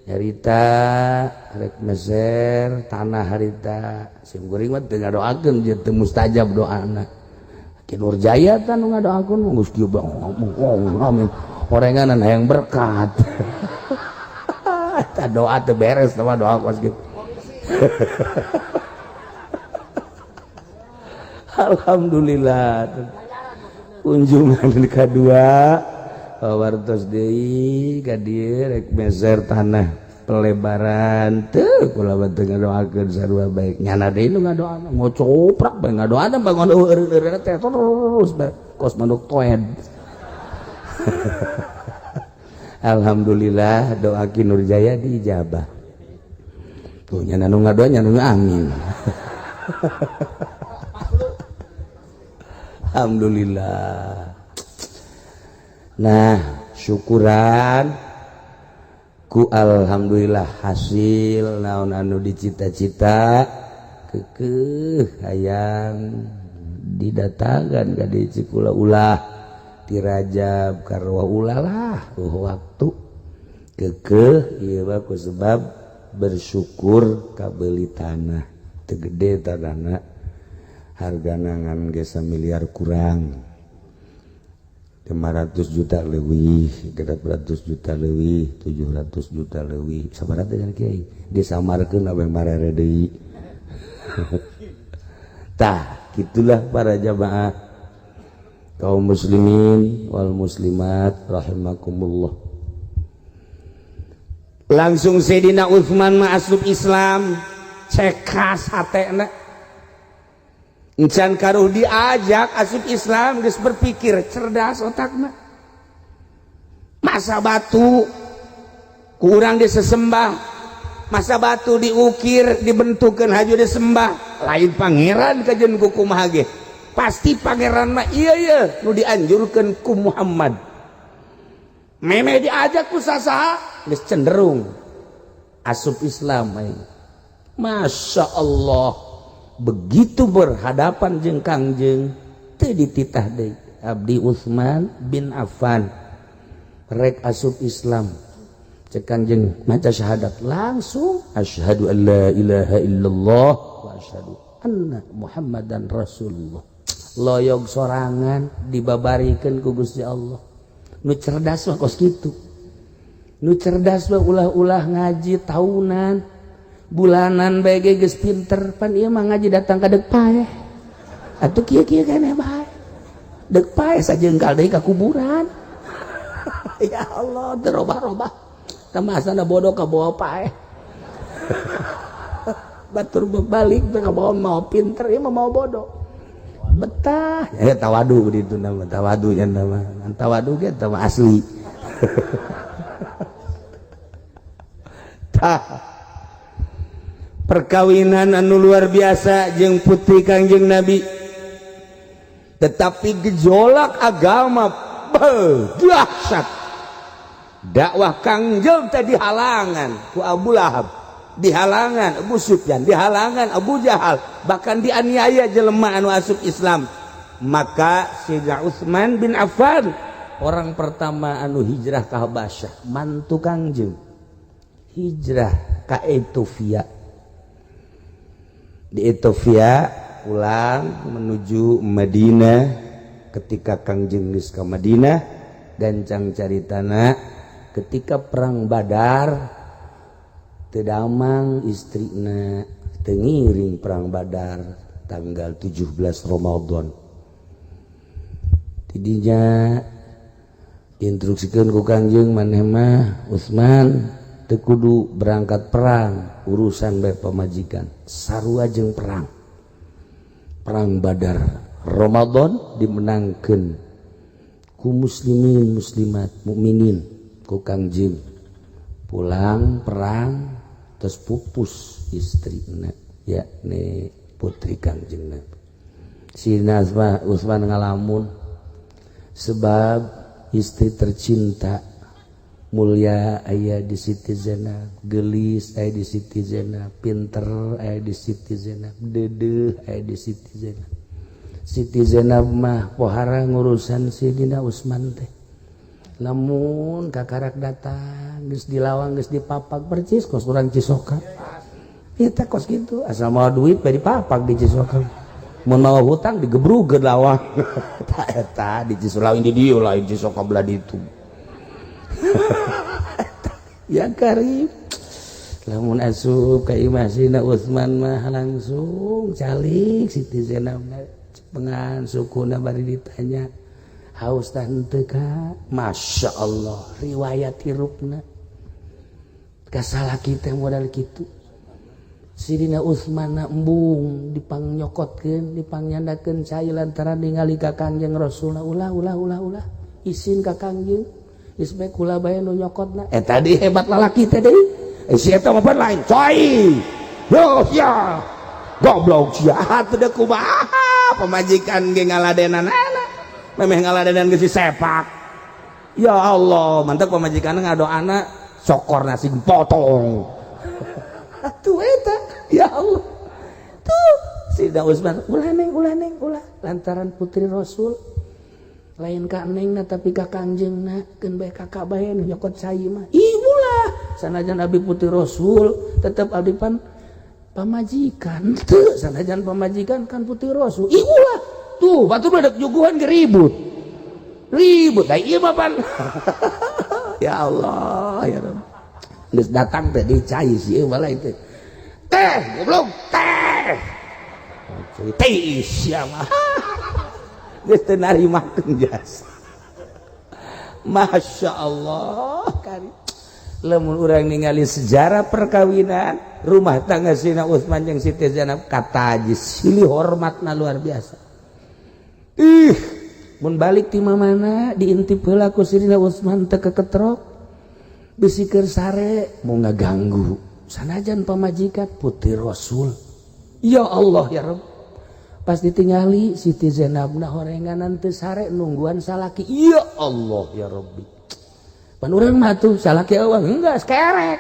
nyarita rek meser tanah harita simkuring mah teu ngadoakeun jeung teu mustajab doana Ki Nur Jaya tan nu ngadoakeun geus kieu amin orenganan hayang berkat ta doa teu beres mah doa kos kitu alhamdulillah kunjungan kedua pawartos deui ka dieu rek meser tanah pelebaran teu kula teu ngadoakeun sarua baik nyana deui nu ngadoana ngocoprak bae ngadoana bangun eueuh teh terus kos manuk toed alhamdulillah doa Ki Nur Jaya diijabah tuh nyana nu ngadoa nyana nu amin alhamdulillah nah syukuran ku alhamdulillah hasil naon anu dicita-cita keukeuh hayang didatangan ka di Cikula ulah ti Rajab karwa ulah lah waktu keukeuh ieu mah ku sebab bersyukur kabeuli tanah teu gede tanahna hargana ngan ge 1 miliar kurang 500 juta leuwih 800 juta leuwih 700 juta leuwih sabaraha teh Kiai disamarkeun abeng marere deui tah gitulah para jamaah kaum muslimin wal muslimat rahimakumullah langsung Sayyidina Utsman mah asup Islam cekas hatena encan karuh diajak asup Islam geus berpikir cerdas otakna masa batu kurang disesembah masa batu diukir dibentukkeun haju disembah lain pangeran kajen ku kumaha ge pasti pangeran mah ieu nu dianjurkeun ku Muhammad meme diajak ku sasaha geus cenderung asup Islam Masya Allah begitu berhadapan jeung Kangjeng teu dititah deui abdi Utsman bin Affan rek asup Islam cek Kangjeng maca syahadat langsung asyhadu an la ilaha illallah wa asyhadu anna muhammadan rasulullah. Loyog sorangan dibabarikeun ku Gusti Allah. Nu cerdas mah kos kitu. Nu cerdas mah ulah-ulah ngaji tahunan, bulanan bae geus pinter, pan ieu mah ngaji datang ka deuk paeh. Atuh kieu-kieu keneh bae. Deuk paeh sajengkal deui ka kuburan. Ya Allah, terobah-robah. Tamasana bodoh ka bawa paeh. Batur berbalik ka bawa mau pinter, ieu mah mau bodoh. Betah. Ya tawadu begitu nama, tawadu nya nama. Tawadu ge tah asli. Perkawinan anu luar biasa jeung putri Kangjeng Nabi, tetapi gejolak agama dahsyat. Dakwah Kangjeng tadi dihalangan ku Abu Lahab, dihalangan Abu Sufyan, dihalangan Abu Jahal, bahkan dianiaya jelema anu asup Islam. Maka Sayyidina Utsman bin Affan, orang pertama anu hijrah ka Habasyah, mantu Kangjeng, hijrah ka Ethiopia. Di Ethiopia pulang menuju Madinah. Ketika Kangjeng geus ka Madinah, gancang caritana ketika perang Badar teu damang istrina, teu ngiring perang Badar tanggal 17 Ramadan. Tidinya diinstruksikeun ku Kangjeng maneh mah Utsman teu kudu berangkat perang, urusan bae pamajikan, sarua jeung perang. Perang Badar Ramadan dimenangkeun ku muslimin muslimat mukminin ku Kangjeng. Pulang perang terus pupus istrina yakni putri Kangjeng Nabi. Sina Utsman ngalamun sebab istri tercinta mulia aya di Siti Zainab, gelis aya di Siti Zainab, pinter aya di Siti Zainab, deudeuh aya di Siti Zainab. Siti Zainab mah pohara ngurusan Sidina Utsman teh. Lamun kakarak datang geus dilawang geus dipapak percis kos urang Cisoka. Kita kos gitu asal mau duit bae dipapak di Cisoka. Mun mau hutang digebrug ke lawang. Tah eta di Cisoka di dieu lain Cisoka belah ditu. Ya karib. Lamun asup ka imah Sidina Utsman mah langsung calik Siti Zainab pengan sukuna bari ditanya haus tah henteu ka? Masya Allah riwayat hirupna kasalaki teh modal kitu. Sidina Utsman embung dipangnyokotkeun dipangnyandakeun cai lantaran ningali ka Kangjeng Rasulna ulah isin ka Kangjeng geus bae kula bae nu nyokotna. Eta deui hebat lalaki teh deui. Si eta mah lain coy. Yo sia. Goblok sia teu da kumaha pamajikan ge ngaladenanana. Memeh ngaladenan geus sepak. Ya Allah, mantap pamajikanna ngadoana sokor nasi potong. Atuh eta, ya Allah. Tuh, Sidina Utsman ulah lantaran putri Rasul. Lain ka nengna tapi ka Kangjengna, keun bae kakak bae nu nyokot cai mah. Ibulah, sanajan abi putri Rasul, tetep abdi pamajikan. Teu, sanajan pamajikan kan putri Rasul. Ibulah. Tuh, batu badak juguhan ke ribut dah iya mapan. Ya Allah ya Rabb geus datang teh dicai si ieu balai teh teh goblok teh sia mah geus teu narimakeun jasa. Masya Allah kan lamun urang ningali sejarah perkawinan rumah tangga Sidina Utsman jeung Siti Zainab kata aja silih hormatna luar biasa. Mun balik ti mamana diintip heula ku Sidina Utsman teu keketrok bisikeun sare mau ngaganggu sanajan pamajikan putri Rasul. Ya Allah ya Rabb pas ditingali Siti Zainabna horenganan teu sare nungguan salaki. Ya Allah ya Rabbi pan urang mah tuh salaki eueuh enggeus kerek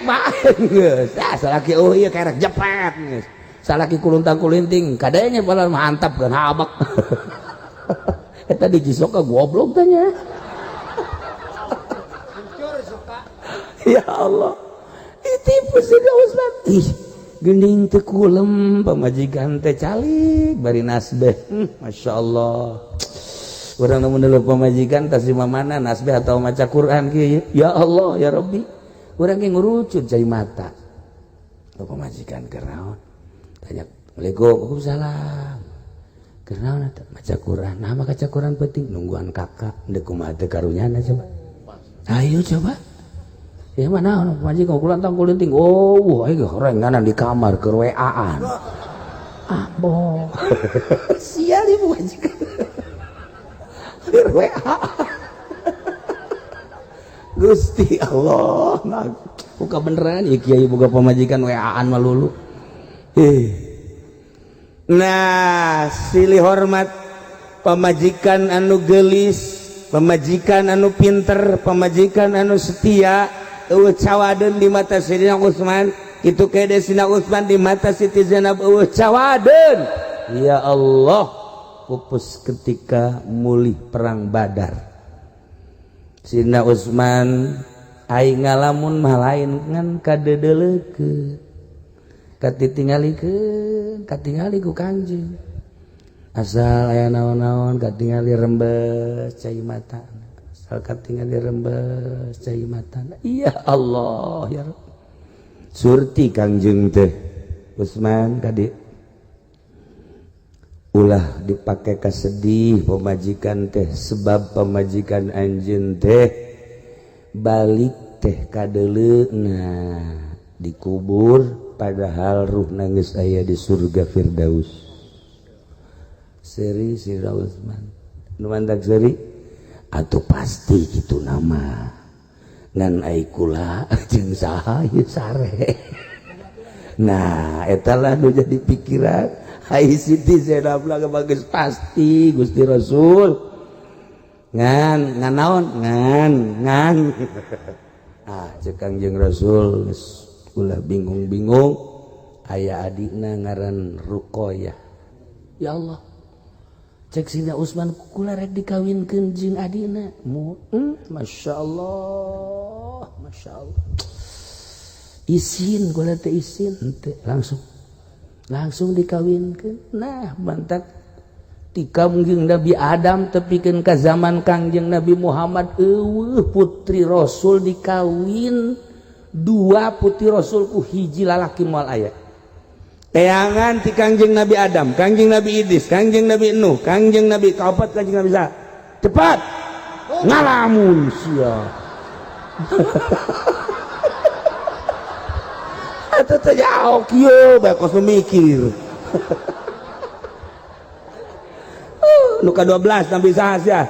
bae geus salaki eueuh ieu kerek jepet geus salaki kuluntang kulinting kadenya balan mantap kan habak. Eta di Cisoka goblok tanya. Ya Allah ditipu Sidna Utsman. Ih geuning teu kulem pamajikan teh calik bari nasbeh. Masya Allah urang nu meneleuh pamajikan tas di mana nasbeh atau maca Quran kieu. Ya Allah ya Rabbi urang ge ngurucut cai mata pamajikan keur naon tanya Assalamualaikum waalaikumsalam keur naon eta maca Quran. Nah maka maca Quran penting nungguan kakak deuk kumaha teh karunyana coba ayo coba ya mana pamajikan kula tang kulinting. Oh ayo renganan di kamar keur WA-an boh sial ibu pamajikan keur WA Gusti Allah nah buka beneran ya kiai boga pamajikan WA-an mah lulu. Nah silih hormat pamajikan anu gelis, pamajikan anu pinter, pamajikan anu setia eueuh cawadeun di mata Sayyidina Utsman kitu kede Sayyidina Utsman di mata Siti Zainab eueuh cawadeun. Ya Allah pupus ketika mulih perang Badar Sayyidina Utsman aing ngalamun mah lain ngan kadedeleukeun katingali ku Kanjeng asal aya naon-naon katingali rembes cai mata asal katingali rembes cai mata. Ya Allah ya Rabb surti Kangjeng teh Utsman kadi ulah dipake kasedih pamajikan teh sebab pamajikan anjeun teh balik teh kadeleuna dikubur padahal ruh nangis aya di surga Firdaus. Seri Sayyidina Utsman nu mantak seri atuh pasti kitu nama ngan ai kula jeung saha ieu sare. Nah eta lah nu jadi pikiran ai Siti Zainab lah bagus pasti Gusti Rasul ngan naon ngan cek Kangjeng Rasul ulah bingung-bingung aya adina ngaran Ruqayyah. Ya Allah cek Sayyidina Utsman kula rek dikawinkeun jeung adina Masya Allah izin kula teh izin henteu langsung dikawinkeun. Nah bantak tika mungkin Nabi Adam tepikeun ka zaman Kangjeng Nabi Muhammad eueuh putri Rasul dikawin 2 putri Rasul ku hiji lalaki moal aya teangan ti Kangjeng Nabi Adam, Kangjeng Nabi Idris, Kangjeng Nabi Nuh, Kangjeng Nabi kaopat Kangjeng Nabi Isa cepat ngalamun sia eta teh jauh kieu bae kos mikir nu ka 12 Nabi saha sia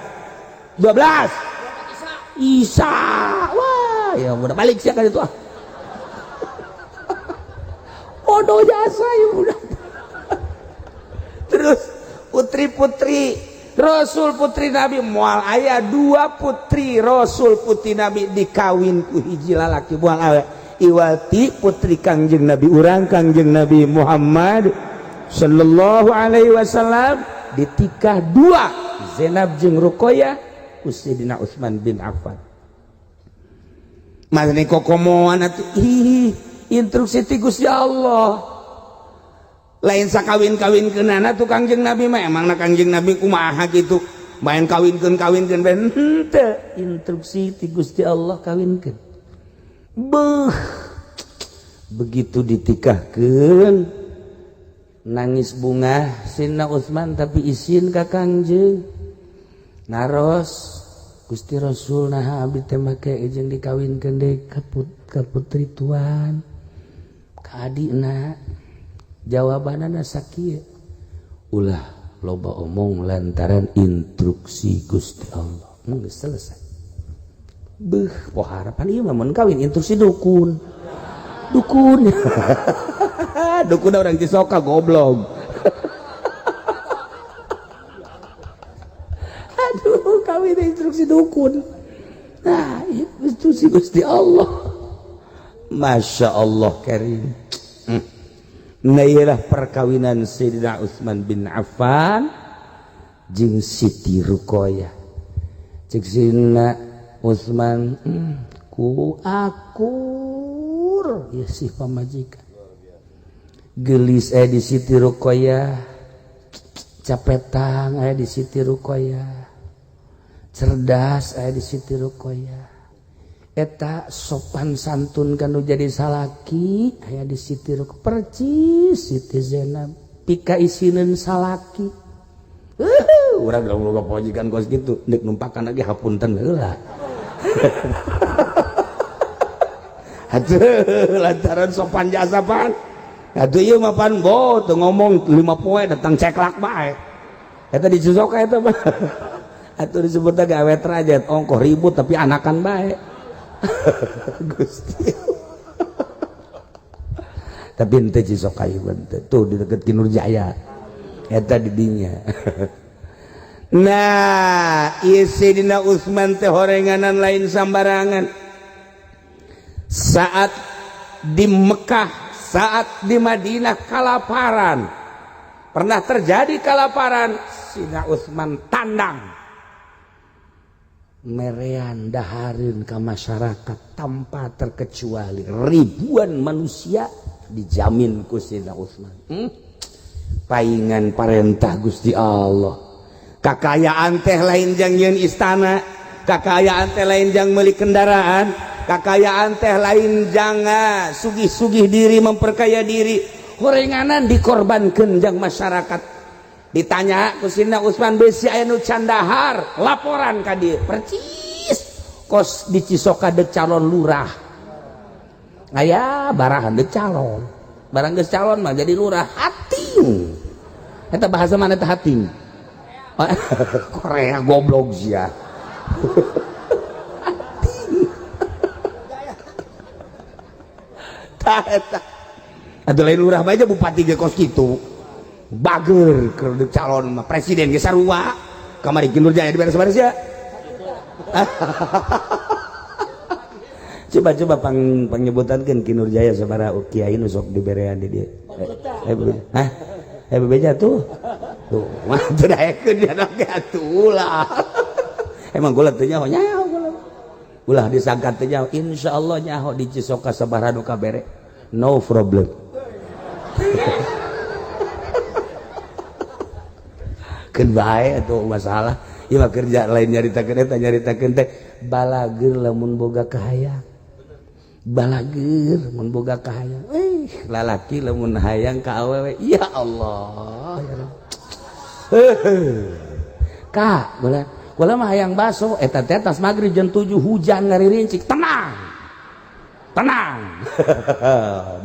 12 Isa wah ya udah balik sia ka ditu bodoh jasa ya udah. Terus putri-putri Rasul putri Nabi moal aya 2 putri Rasul putri Nabi dikawin ku hiji lalaki moal aya iwati putri Kangjeng Nabi urang Kangjeng Nabi Muhammad sallallahu alaihi wasallam ditikah 2 Zainab jeung Ruqayyah ku Sayyidina Utsman bin Affan. Masne kokomoan atuh instruksi ti Gusti Allah lain sakawin-kawinkeunana tuh Kangjeng Nabi mah emangna Kangjeng Nabi kumaha kitu main kawinkeun ben henteu instruksi ti Gusti Allah kawinkeun begitu ditikahkeun nangis bunga Sayyidina Utsman tapi izin ka Kangjeng naros Gusti Rasul nah abdi teh make jeung dikawinkeun deui ka putri tuan ka adina jawabanana sakieu ulah loba omong lantaran instruksi Gusti Allah geus selesai poh harapan ieu mah mun kawin instruksi dukun dukun orang Cisoka goblok aduh kawin instruksi dukun nah instruksi Gusti Allah Masya Allah karim. Nah ialah perkawinan Sayyidina Utsman bin Affan jeung Siti Ruqayyah. Cek Sayyidina Utsman ku akur ya sih pamajikan gelis di Siti Ruqayyah capetang di Siti Ruqayyah cerdas di Siti Ruqayyah eta sopan santun kanu jadi salaki aya di Siti Ruqayyah percis Siti Zainab pika isinin salaki urang loba pojikan kos gitu nek numpakan lagi hapunten heula atuh lantaran sopan jasa pan atuh ieu mah pan bo teu ngomong 5 poe datang ceklak bae eta dicucok eta mah atuh disebutna gawe trajet ongkoh ribut tapi anakan bae Gusti tapi ente cisok kayu ente tuh di deket Kinur Jaya eta di dinya nah ieu Sayyidina Utsman teh horenganan lain sambarangan saat di Mekah saat di Madinah kalaparan pernah terjadi kalaparan Sayyidina Utsman tandang merean dahareun ka masyarakat tanpa terkecuali ribuan manusia dijamin ku Sayyidina Utsman paingan parentah Gusti Allah kakayaan teh lain jang nyeun istana kakayaan teh lain jang meuli kendaraan kakayaan teh lain jang sugih-sugih diri memperkaya diri horenganan dikorbankeun jang masyarakat ditanya ku Sayyidina Utsman besi aya nu can dahar laporan ka dieu percis kos di Cisoka deuk calon lurah aya barahan deuk calon barang geus calon mah jadi lurah hating eta bahasa mana teh hating Korea goblok sia tah eta atuh lain lurah bae bupati ge kos kitu bager keur deuk calon mah presiden ge sarua kamari Kinur Jaya diberes-beres ya coba pangnyebutankeun Kinur Jaya sabaraha kiai nu sok diberean di dieu bebeja tuh mah teu daekeun dia ge atuh ulah emang gula teu nyaho ulah disangkat teh nyaho insyaallah nyaho di Cisoka sabaraha nu kabere no problem keun bae atuh masalah ieu mah kerja lain nyaritakeun eta nyaritakeun teh balageur lamun boga kahayang balageur mun boga kahayang lalaki lamun hayang ka awewe ya Allah ya Kak gula mah hayang baso eta teh tas magrib jam 7 hujan ngaririncik tenang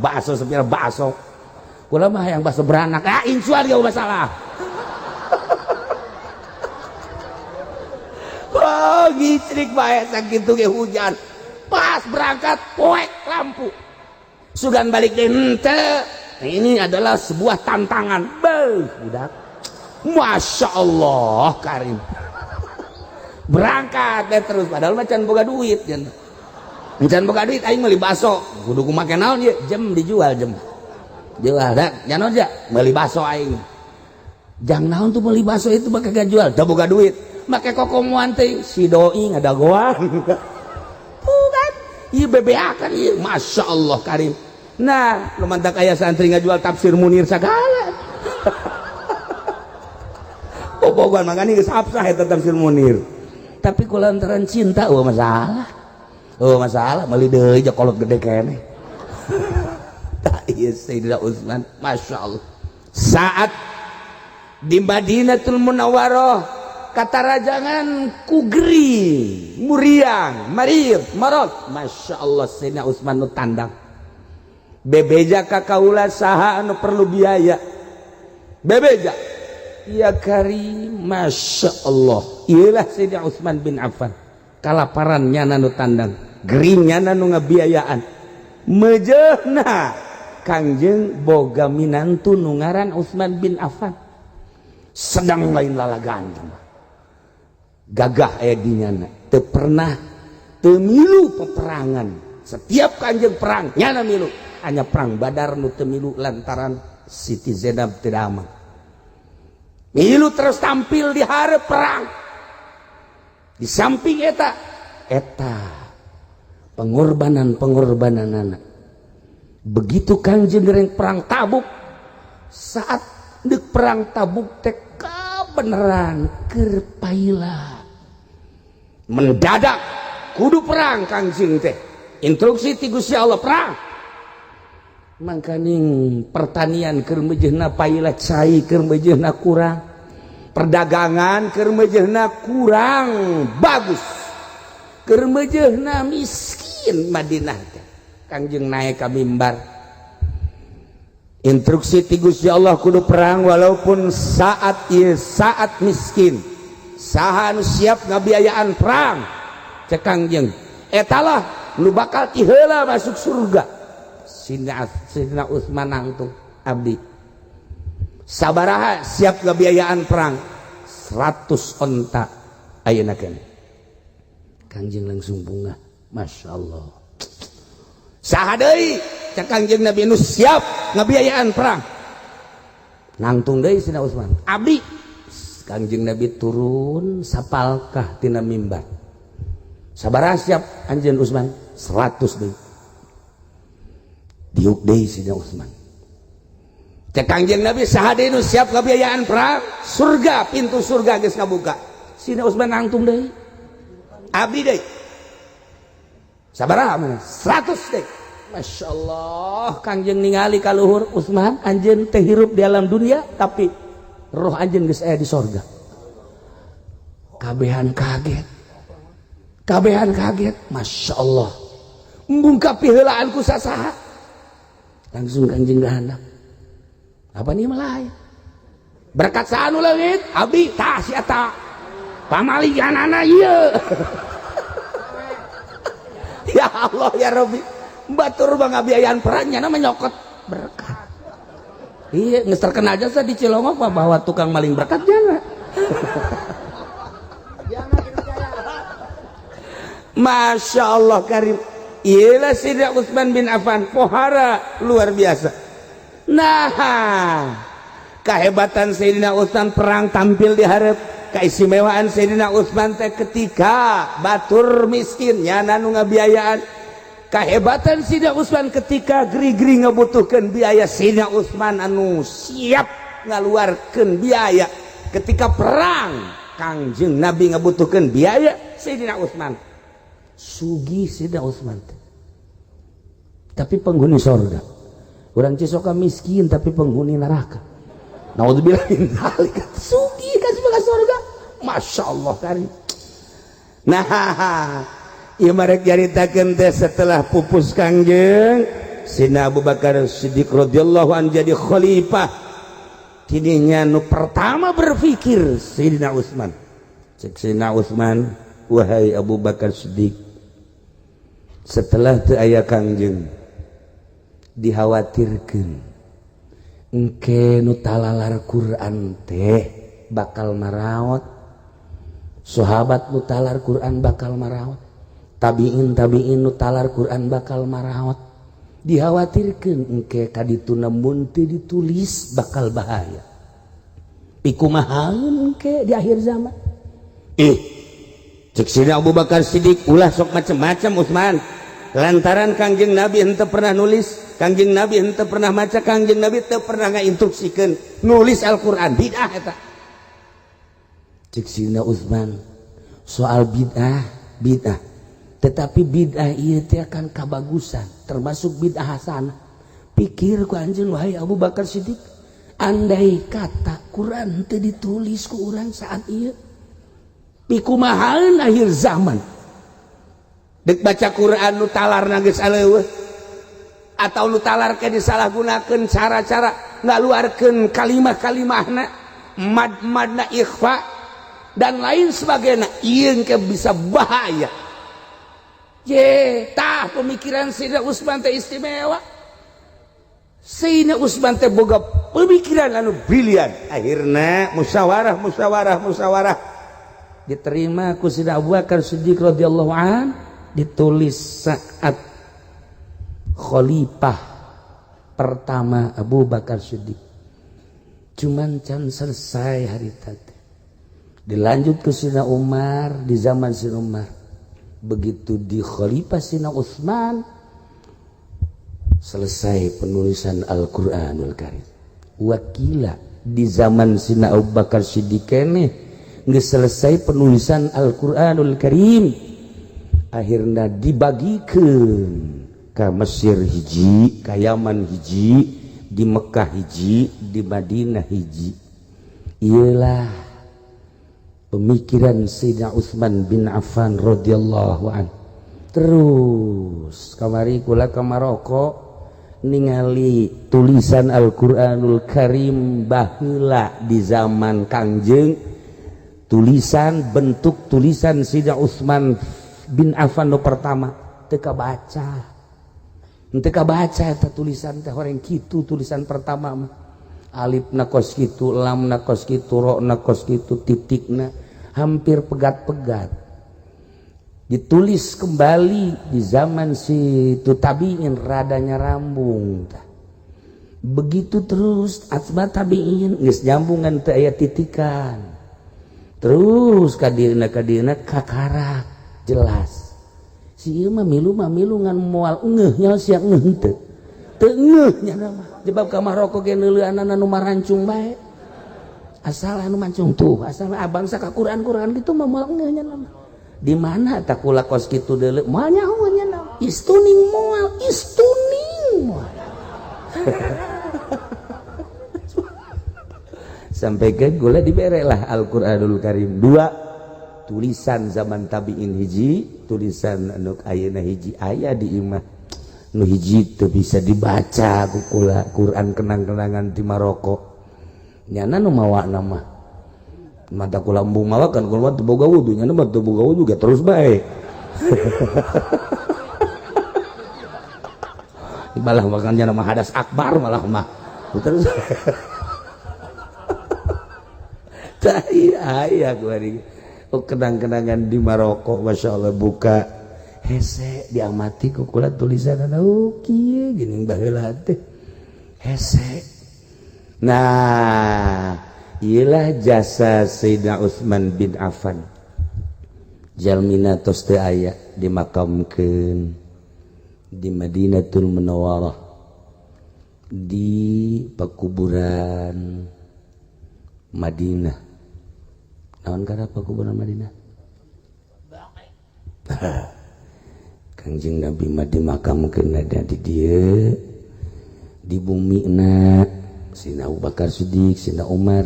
baso sepira baso gula mah hayang baso beranak insyaallah gak masalah oh gicrik bae sakitu ge hujan pas berangkat poek lampu sugan balik deh ente ini adalah sebuah tantangan budak Masya Allah Karim berangkat deh terus padahal macan boga duit macan boga duit aing meuli baso kudu kumake naon ye jem dijual jual dah jangan aja meuli baso aing jang naon tuh meuli baso itu bakal gak jual dah boga duit make kokomuan teh si doi ngadagoan bukan ieu bebeakan ieu Masya Allah Karim nah lu mantak aya santri ngajual tafsir Munir sagala bobogan makanya geus absah eta tafsir Munir tapi kulantaran cinta masalah meuli deui jokolot gede keneh tah ieu Sayyidina Utsman Masya Allah saat di Madinatul Munawwarah kata rajangan kugri muriang marid marot Masya Allah Sayyidina Utsman nu tandang bebeja ka kaula saha anu perlu biaya bebeja ya Karim Masya Allah iyalah Sayyidina Utsman bin Affan kalaparan nyana nu tandang gering nyana nu ngabiayaan mejehna kangjeng boga minantu nu ngaran Utsman bin Affan sedang lain lalagaan gagah dinyana teu pernah teu milu peperangan setiap kanjeng perang nyana milu hanya perang Badar nu teu milu lantaran Siti Zainab teu damang milu terus tampil di hareup perang di samping eta pengorbanan anak. Begitu Kangjeng reng perang Tabuk, saat dek perang Tabuk teh beneran kerpaila mendadak kudu perang Kangjeng teh instruksi ti Gusti Allah perang mangkaning pertanian keur meujeuhna paila cai keur meujeuhna kurang perdagangan keur meujeuhna kurang bagus keur meujeuhna miskin Madinah teh Kangjeng naik ka mimbar instruksi ti Gusti Allah kudu perang walaupun saat miskin saha nu siap ngabiayaan perang cek Kangjeng etalah nu bakal ti heula masuk surga Sidina Utsman nangtung abdi sabaraha siap ngabiayaan perang 100 onta ayeuna keneh Kangjeng langsung bunga Masya Allah saha deui cek Kangjeng Nabi nu siap ngabiayaan perang nangtung deui Sidina Utsman abdi Kangjeng Nabi turun sapalkah tina mimbar sabaraha siap anjeun Utsman 100 deui diuk deui Sidina Utsman cek Kangjeng Nabi saha deui nu siap ngabiayaan perang surga pintu surga geus ngabuka Sidina Utsman nangtung deui abdi deui sabaraha mana 100 deui Masya Allah Kangjeng ningali ka luhur Utsman anjeun teh hirup di alam dunia tapi roh anjeun geus aya di sorga kabehan kaget Masya Allah mbungkap piheulaan ku sasaha langsung Kangjeng gahandap apa nih malaya berkat saha nu leungit abdi tah si eta pamaliganana ieu ya Allah ya Rabbi batur bang ngabiayaan perannya nama nyokot berkat iya geus terkena aja sa di Cilongok mah bahwa tukang maling berkat jangan Masya Allah karim iyalah Sidina Utsman bin Affan pohara luar biasa nah kehebatan Sayyidina Utsman perang tampil di hareup keistimewaan Sayyidina Utsman teh ketika batur miskin nyana nu ngabiayaan kehebatan Sayyidina Utsman ketika geri-geri ngabutuhkeun biaya Sayyidina Utsman anu siap ngaluarkeun biaya ketika perang Kangjeng Nabi ngabutuhkeun biaya Sayyidina Utsman sugih Sayyidina Utsman tapi penghuni surga urang Cisoka miskin tapi penghuni neraka naudzubillah min dzalik sugih kasih ka surga Masya Allah karim nah ieu marek nyaritakeun teh setelah pupus Kangjeng Sayyidina Abu Bakar Siddiq radhiyallahu anhu jadi khalifah tidinya nu pertama berpikir Sayyidina Utsman cek Sayyidina Utsman wahai Abu Bakar Siddiq setelah teu aya Kangjeng dikhawatirkeun engke nu talalar Quran teh bakal maraot sahabat nu talar Quran bakal maraot tabiin nu talar Quran bakal maraot dikhawatirkeun engke kadituna mun teu ditulis bakal bahaya pikumahaeun engke di akhir zaman cek Sayyidina Abu Bakar Siddiq ulah sok macam-macam Utsman lantaran Kangjeng Nabi henteu pernah nulis Kangjeng Nabi henteu pernah maca Kangjeng Nabi teu pernah ngainstruksikeun nulis Al-Qur'an bid'ah eta cek Sayyidina Utsman soal bid'ah tetapi bid'ah ieu teh akan kabagusan termasuk bid'ah hasanah pikir ku anjeun wahai Abu Bakar Siddiq andai kata Quran teu ditulis ku urang saat ieu pikumahaeun akhir zaman dek baca Quran nu talarna geus aleueuh atau nu talar ke disalahgunakeun cara-cara ngaluarkeun kalimah-kalimahna mad-madna ikhfa dan lain sebagainya ieu ke bisa bahaya tah pemikiran Sayyidina Utsman teh istimewa Sayyidina Utsman teh boga pemikiran anu brilian akhirna musyawarah diterima ku Sayyidina Abu Bakar Siddiq radhiyallahu an ditulis saat khalifah pertama Abu Bakar Siddiq cuman can selesai hari tadi dilanjut ke Sayyidina Umar di zaman Sayyidina Umar begitu di Khalifah Sina Utsman selesai penulisan Al-Qur'anul Karim. Wakila di zaman Sina Abu Bakar Siddiq keneh geus selesai penulisan Al-Qur'anul Karim. Akhirna dibagikeun ka Mesir hiji, ka Yaman hiji, di Mekah hiji, di Madinah hiji. Ialah pemikiran Sayyidina Utsman bin Affan radhiyallahu an. Terus kamari kula ka Maroko ningali tulisan Al-Qur'anul Karim baheula di zaman Kangjeng, tulisan bentuk tulisan Sayyidina Utsman bin Affan no pertama teu kabaca. Teu kabaca eta tulisan teh horeng kitu tulisan pertama mah. Alif na kos kitu, lam na kos kitu, ro na kos kitu, titikna hampir pegat-pegat. Ditulis kembali di zaman si tabi'in radanya rambung. Begitu terus atba tabi'in geus nyambungan teu aya titikan. Terus kadieuna kakarak jelas. Si ieu mah milu ngan moal ngeuh nya sia ngeuh teu. Teu ngeuh nya mah. Sebab ka Maroko ge neuleuanana nu marancung bae. Asal anu mancung tuh, asal abang saka Quran gitu mah moal ngeuh nya mah. Di mana tak kula kos kitu deuleu moal nyaho nya na. Istuning moal. Sampai ke gula dibere lah Al-Qur'anul Karim 2 tulisan zaman tabi'in hiji, tulisan anu ayeuna hiji aya di imah. Nu hiji teu bisa dibaca ku kula Quran kenang-kenangan di Maroko. Nyana nu mawana mah. Mata kula embung mawakan kula teu boga wudu, nyana mah teu boga wudu ge terus bae. Malah makan nyana mah hadas akbar malah mah. Terus tah aya kuari. Oh kenang-kenangan di Maroko masyaallah buka hese diamati ku kula tulisanna kieu geuning baheula teh hese. Nah, iyalah jasa Sayyidina Utsman bin Affan. Jalmina tos teu aya dimakamkeun di Madinatul Munawwarah di pakuburan Madinah. Naon kana pakuburan Madinah? Kangjeng Nabi mah dimakamkeun ada di dieu di bumina Sina Abu Bakar Siddiq, Sina Umar,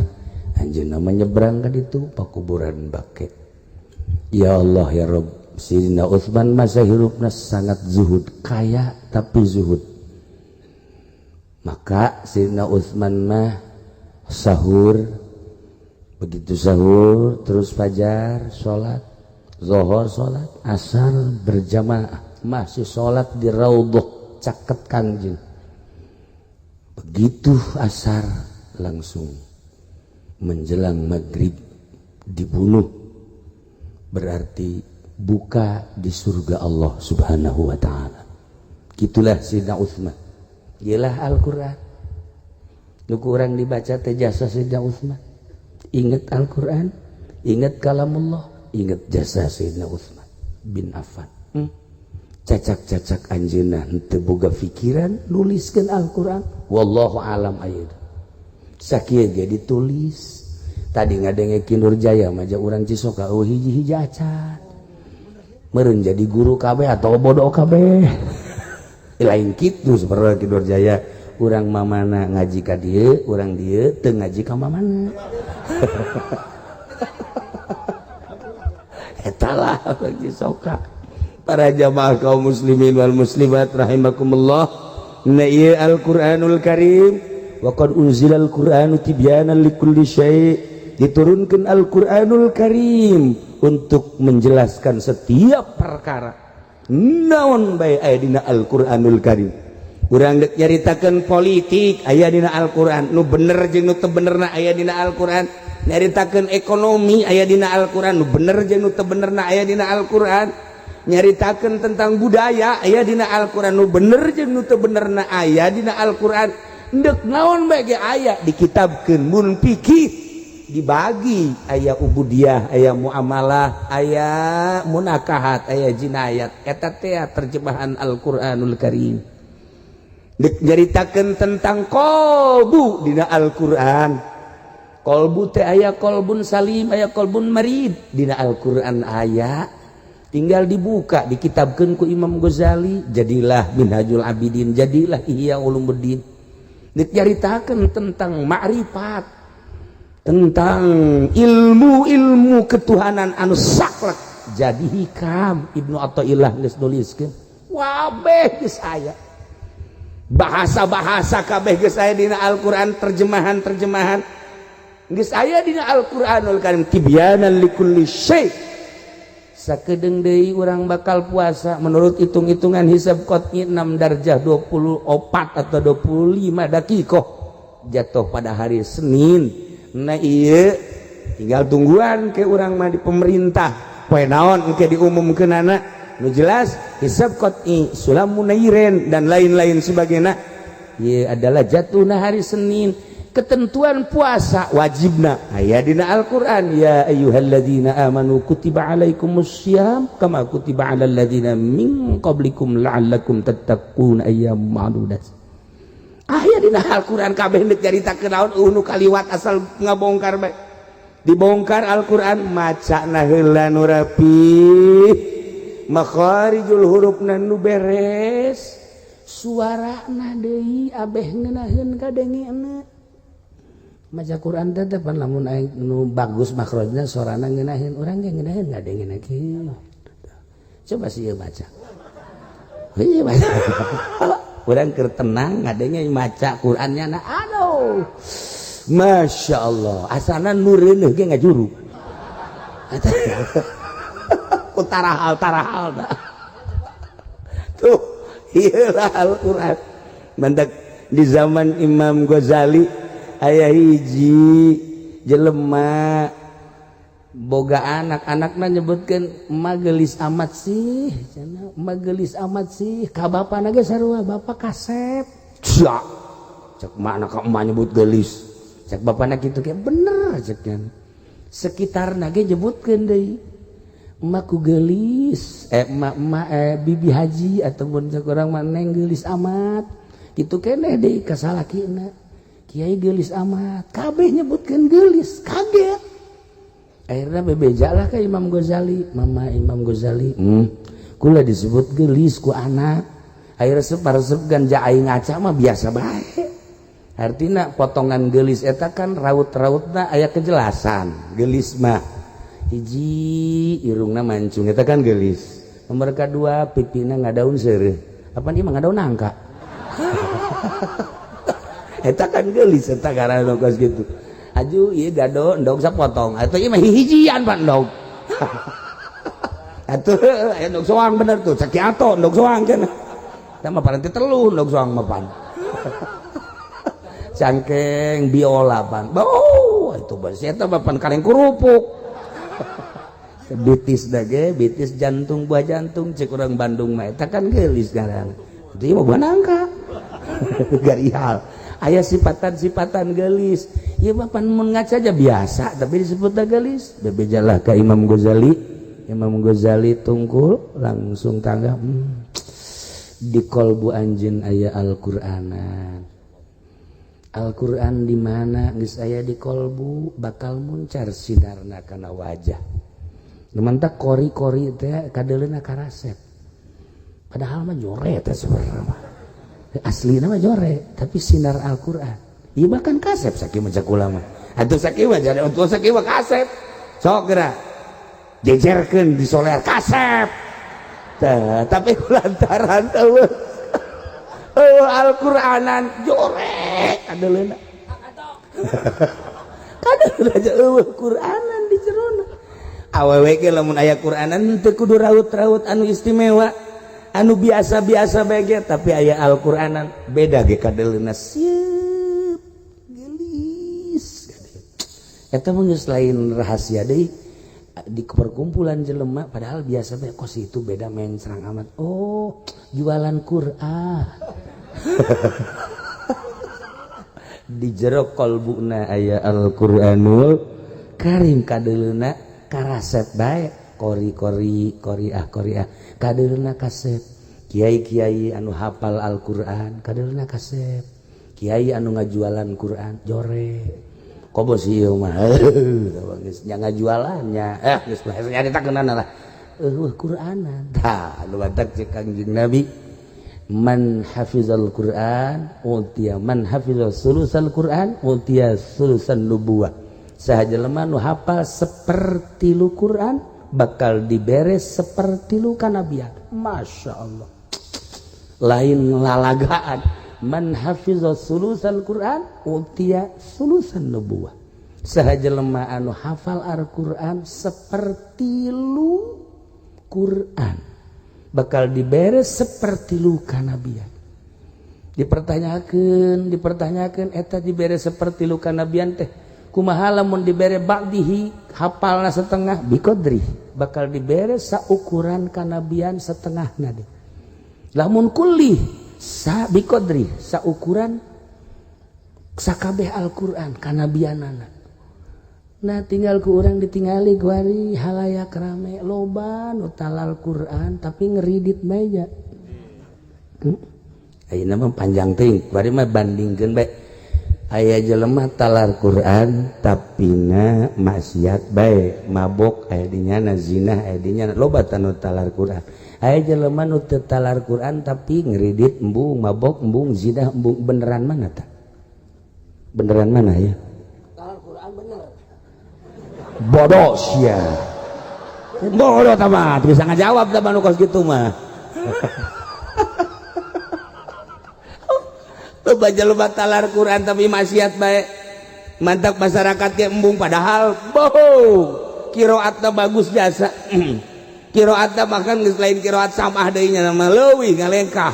anjeunna mah nyebrang ka ditu pakuburan bake. Ya Allah ya Rabb, Sina Utsman masa hirupna sangat zuhud, kaya tapi zuhud. Maka Sina Utsman mah sahur, begitu sahur terus fajar salat, zuhur salat, asar berjamaah, masih salat di raudhah caket Kangjeng. Begitu asar langsung menjelang maghrib dibunuh, berarti buka di surga Allah subhanahu wa ta'ala. Gitulah Sayyidina Utsman. Ialah Al-Quran nu kurang dibaca teh jasa Sayyidina Utsman. Ingat Al-Quran, ingat kalamullah, ingat jasa Sayyidina Utsman bin Affan. Cacak-cacak anjeunna henteu boga pikiran nuliskeun Al-Qur'an, wallahu alam aya. Sakieu ge ditulis. Tadi ngadengekeun Nurjaya mah ja urang Cisoka hiji-hiji acan. Meureun jadi guru kabeh atau bodoh kabeh. Lain kitu saperti Nurjaya, urang mamana ngaji ka dieu, urang dieu teu ngaji ka mamana. Eta lah urang Cisoka. Para jamaah kaum muslimin wal muslimat rahimakumullah, na ieu Al-Qur'anul Karim wa qad unzilal Qur'anu tibyanan likulli syai', diturunkan Al-Qur'anul Karim untuk menjelaskan setiap perkara. Naon bae aya dina Al-Qur'anul Karim. Urang dek nyaritakeun politik aya dina Al-Qur'an, nu bener jeung nu teu benerna aya dina Al-Qur'an. Nyaritakeun ekonomi aya dina Al-Qur'an, nu bener jeung nu teu benerna aya dina Al-Qur'an. Nyaritakeun tentang budaya aya dina Al-Qur'an, nu bener jeung nu teu benerna aya dina Al-Qur'an. Deuk naon bae ge aya dikitabkeun mun fikih dibagi aya ubudiyah, aya muamalah, aya munakahat, aya jinayat. Eta teh terjemahan Al-Qur'anul Karim. Nyaritakeun tentang qalbu dina Al-Qur'an. Qalbu teh aya qalbun salim, aya qalbun marid dina Al-Qur'an aya. Tinggal dibuka, dikitabkeun ku Imam Ghazali, jadilah Minhajul Abidin, jadilah Ihya Ulumuddin. Diceritakeun tentang ma'rifat, tentang ilmu-ilmu ketuhanan anu saklek, jadi hikam. Ibnu Athaillah geus nuliskeun. Wabeh geus aya. Bahasa-bahasa kabeh geus aya dina Al-Qur'an, terjemahan-terjemahan geus aya dina Al-Qur'anul Karim, tibyanan likulli syai'. Sakedeung deui urang bakal puasa menurut hitung-hitungan hisab qot'i 6 darjah 24 atau 25 dakikoh jatuh pada hari Senin. Nah iya tinggal tungguan ke urang mah di pemerintah poe naon engke diumumkeunana nu jelas hisab qot'i sulamun nairen dan lain-lain sebagainya. Ieu adalah jatuhna hari Senin. Ketentuan puasa wajibna aya dina Al-Qur'an, ya ayyuhalladzina amanu kutiba alaikumussyam kama kutiba alal ladzina min qablikum la'allakum tattaqun ayyam ma'dudat. Aya dina Al-Qur'an kabeh dicaritakeun naon nu kaliwat asal ngabongkar bae. Dibongkar Al-Qur'an macana heula nu rapih, makharijul hurufna nu beres, suarana deui abeh ngeunaheun ka dengeuna. Maca Quran teh pan lamun aya nu bagus makrojna sorana ngeunaheun urang ge ngeunaheun ngadengena kieu. Coba sieun baca. Heuh baca. Urang keur tenang ngadenge maca Qur'annya na aduh. Masya Allah, asana nu reuneuh ge ngajuru. Ku tarahal tuh, ieu Al-Qur'an. Mandak di zaman Imam Ghazali aya hiji jelema boga anak-anakna nyebutkeun magelis amat sih cenah, magelis amat sih ka bapana ge sarua bapa kasep cek mana ka emak nyebut gelis cek bapana kitu ge bener ceknya sekitarna ge nyebutkeun deui emak ku gelis emak bibi haji ataupun cek urang mah neng gelis amat kitu keneh deui ka salakina. Kiai gelis amat, kabeh nyebutkeun gelis, kaget. Akhirnya bebeja lah ke Imam Ghazali, mama Imam Ghazali. Kula disebut gelis ku anak. Akhirnya resep-resep ja aing ngaca mah biasa bae. Artina potongan gelis eta kan raut-rautna aya kejelasan. Gelis mah hiji irungna mancung eta kan gelis. Nomor kedua pipina ngadaun seureuh. Apa dia mah ngadaun nangka? Eta kan gelis eta karana kos gitu. Aju ieu gado endog sapotong. Atuh ieu mah hijian pan endog. Atuh endog soang bener tuh, sakiato endog soang cenah. Eta mah paranti telu endog soang mah pan. Cangkeng biola pan. Bau itu beuh eta mah pan kareng kurupuk. Bitis dage, bitis jantung buah jantung cek urang Bandung mah eta kan gelis garana. Itu mah buah nangka. Garihal. Aya sifatan-sifatan gelis. Ya bapak mun ngaca aja biasa tapi disebutna gelis. Bebejalah ka Imam Ghazali. Imam Ghazali tungkul langsung tangga di kolbu anjeun aya Al-Qur'anan. Al-Qur'an di mana geus aya di kolbu bakal muncar sinarna kana wajah. Lumantak kori-kori teh kadeleuna karasep. Padahal mah jore teh sebenarnya. Asli nama jore tapi sinar Al-Qur'an ieu bahkan kasep sakieu maca ulama atuh sakieu mah jadi untuk sakieu mah kasep sok geura jejerkeun di soler kasep tapi kulantaran eueuh Al-Qur'anan jore kadeleuna aja eueuh Qur'anan di jerona awewe ge lamun aya Qur'anan teu kudu raut-raut anu istimewa anu biasa-biasa bae tapi aya Al-Qur'anan beda ge kadeleuna sieup gelis eta mah geus lain rahasia deui di perkumpulan jelema padahal biasa bae kos itu beda mencrang amat oh jualan Qur'an di jero qalbuna aya Al-Qur'anul Karim kadeulna karasep bae kori kadeulna kasep kiai anu hafal Al-Qur'an kadeulna kasep kiai anu ngajualan Quran jore kobos ieu mah geus nya ngajualannya geus nyarita keunana lah Qur'anan tah anu batak cek Kangjeng Nabi man hafizal Qur'an utiya man hafizal sulusal Qur'an utiya sulusan nubuwah sahaja lemah nu hafal seperti lu Qur'an bakal diberes seperti lu kanabian Masya Allah lain lalagaan man hafizal sulusal Qur'an utiya sulusan nubuwah sahaja lemah anu hafal Al-Qur'an seperti lu Quran bakal diberes seperti lu kanabian dipertanyakan eta diberes seperti lu kanabian teh kumaha lamun dibere ba'dihi hafalna setengah biqadri bakal diberes saukuran kanabian setengahna deh lamun kulli sa biqadri saukuran sakabeh Al-Qur'an kanabianana nah tinggal ku urang ditingali guari halayak rame loba nu talal Qur'an tapi ngeridit meja ayeuna mah panjang teuing guari mah bandingkeun bae aya jelema talar Qur'an tapi na maksiat bae mabok aya dinyana zina aya dinyana loba tanu talar Qur'an aya jelema nu teu talar Qur'an tapi ngeridit embung mabok embung zina embung beneran mana tah beneran mana ya talar Qur'an bener bodoh sia bodoh tamat bisa ngajawab tamat nu kos kitu mah baca loba talar Quran tapi maksiat bae mantap masyarakat ge embung padahal bohong qiraatna bagus jasa qiraatna bahkan geus lain qiraat samah deui nya mah leuwih ngalengkah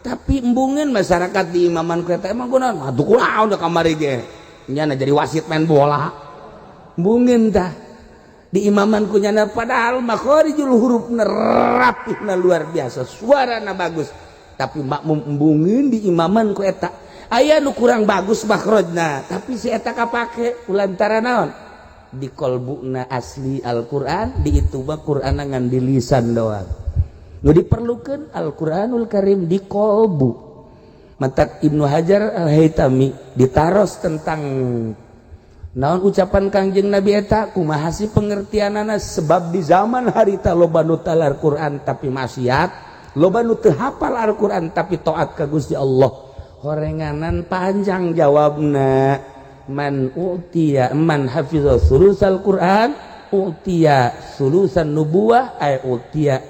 tapi embungeun masyarakat di imaman ku eta emang kunaon atuh kunaon da kamari ge nya jadi wasit main bola embungeun tah di imaman ku nya padahal makharijul hurufna rapihna luar biasa suarana bagus tapi makmum embungeun di imaman ku eta aya nu kurang bagus makhrajna tapi si eta kapake lantaran naon di kolbuna asli Al-Qur'an di itu mah Qur'anna ngan di lisan doang nu diperlukeun Al-Qur'anul Karim di kolbu matak Ibnu Hajar Al-Haytami ditaros tentang naon ucapan Kangjeng Nabi eta kumaha sih pengertianana sebab di zaman harita loba nu talar Qur'an tapi maksiat loba nu teu hafal Al-Qur'an tapi taat ka Gusti Allah horenganan panjang jawabna man hafiza sulusal Qur'an utiya sulusan nubuwah ay utiya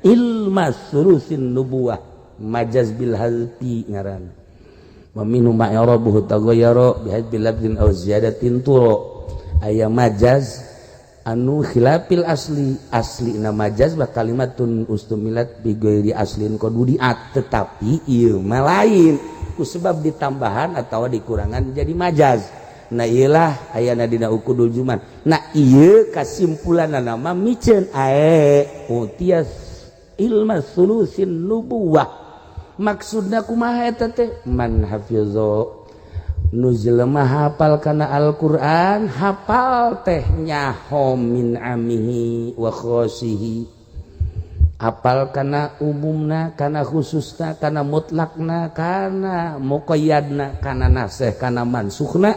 ilma sulusin nubuwah majaz bil halti ngaran maminu ma'yarabuhu tagayyara bihadbil labdin aw ziyadatin turo aya majaz anu khilafil asli na majaz ba kalimatun ustumilat bi ghairi aslin qadudiat tetapi ieu mah lain ku sebab ditambahan atau dikurangan jadi majaz nah iyalah ayana dina ukudul juman nah ieu kasimpulanna nama miceun ae utias ilma sulusin nubuwah maksudna kumaha eta teh man hafizo nu jelema hafal kana Al-Qur'an hafal teh nyaho min amihi wa khosihi hafal kana umumna kana khususna kana mutlakna kana muqayyadna kana nasih kana mansukhna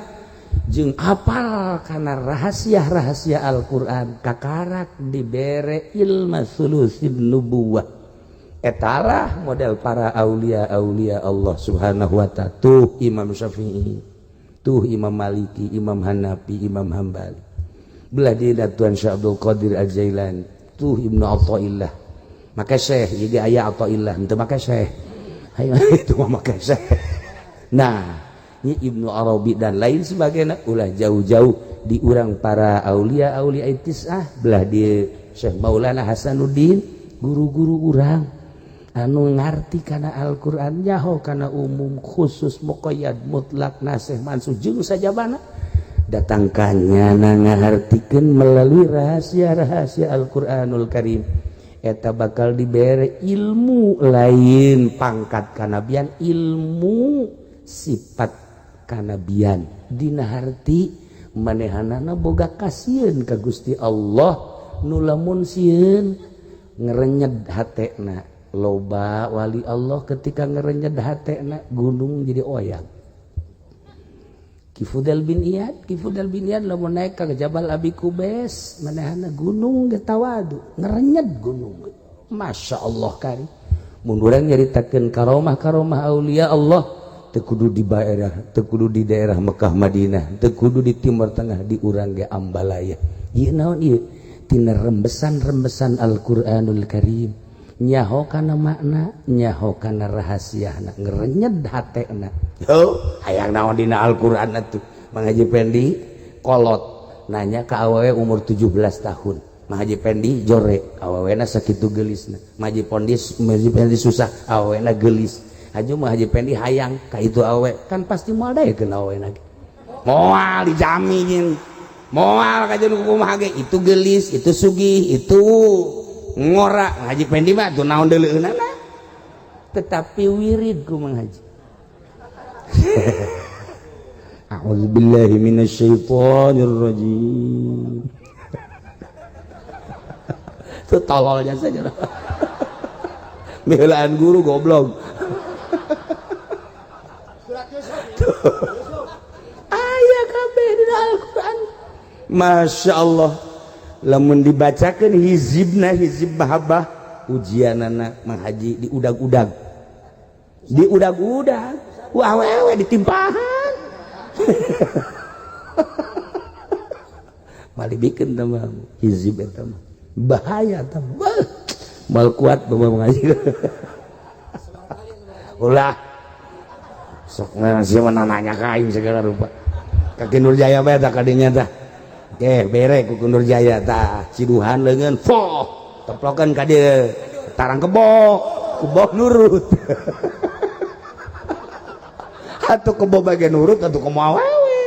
jeung hafal kana rahasia-rahasia Al-Qur'an kakarak dibere ilma sulusin nubuwah etalah model para aulia Allah subhanahu wa ta'ala tuh Imam Syafi'i tuh Imam Maliki Imam Hanafi Imam Hambali belah dia Tuan Syekh Abdul Qadir Al-Jailani tuh Ibnu Athaillah maka syekh jadi aya Athaillah henteu make syekh hayu itu mah make syekh nah ini Ibnu Arabi dan lain sebagainya ulah jauh-jauh di urang para aulia tis'ah belah dia Syekh Maulana Hasanuddin guru-guru urang anu ngarti kana Al-Qur'an nyaho kana umum khusus muqayyad mutlak nasih mansuh jeung sajabana datangkannya ngartikeun melalui rahasia-rahasia Al-Qur'anul Karim eta bakal dibere ilmu lain pangkat kanabian ilmu sifat kanabian dina harti manehanana boga kasieun ka Gusti Allah nu lamun sieun ngerenyed hatena. Loba wali Allah ketika ngerenyed hatena gunung jadi oyang. Ki Fudel bin Iyad lamun naik ka Jabal Abi Kubais manehana gunung ge tawadu ngerenyed gunung. Masya Allah kari. Mun urang nyaritakeun karomah aulia Allah teu kudu di daerah Mekah Madinah, teu kudu di Timur Tengah, di urang ge Ambalaya. Ieu naon ieu? Tina rembesan-rembesan Al-Qur'anul Karim. Nyaho kana makna, nyaho kana rahasiana, ngerenyed hatena. Yo, hayang naon dina Al-Qur'an atuh. Mang Haji Pendi kolot nanya ka awewe umur 17 tahun. Mang Haji Pendi jore, awewena sakitu geulisna. Mang Haji Pendi susah, awewena geulis. Mang Haji Pendi hayang ka itu awe, kan pasti moal daekeun awewena. Moal dijamin. Moal ka jeung kumaha ge, itu geulis, itu sugih, itu ngora. Haji Pendi mah tuh naon deuleueunana. Tetapi wirid ku Mang Haji. A'udzubillahi minasyaitonir rajim. Itu tololnya saja. Belaan guru goblok. Aya kabeh di Al-Qur'an. Masya Allah. Lamun dibacakeun hizib mahabbah ujianana Mang Haji diudag-udag. Wah wewe ditimpahan. Mali bikin tambah hizib eta mah. Bahaya tambah. Mal kuat bawa ngaji. Ulah. Sok siapa nanya ka aing segala rupa. Kaki Nur Jaya bae tah kadinya tah. Oke, bere ku Nur Jaya tah. Ciduhan leungeun foh. Teplokeun ka dieu. Tarang kebo nurut. Atuh kebo bagian nurut atuh komo awewe.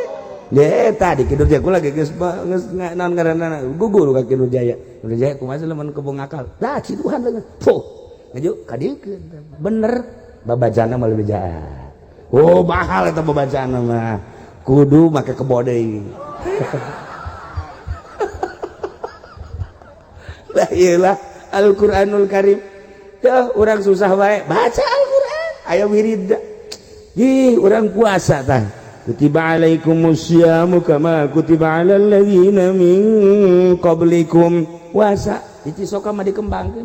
Ya tadi Ki Nur Jaya ku lagi geus naon ngaranna gugur ka Ki Nur Jaya. Nur Jaya kumaha lamun kebo ngakal. Dah ciduhan leungeun. Foh. Ngaju kadiekeun. Bener babajana mah bejaan. Oh mahal eta babacana mah. Kudu make kebo deui. Lah iyalah Al-Qur'anul Karim. Tah urang susah wae baca Al-Qur'an. Aya wirid. Ih, urang puasa tah. Kutiba alaikumusyamu kama kutiba alal ladzina min qablikum. Puasa itu soka mah dikembangkeun.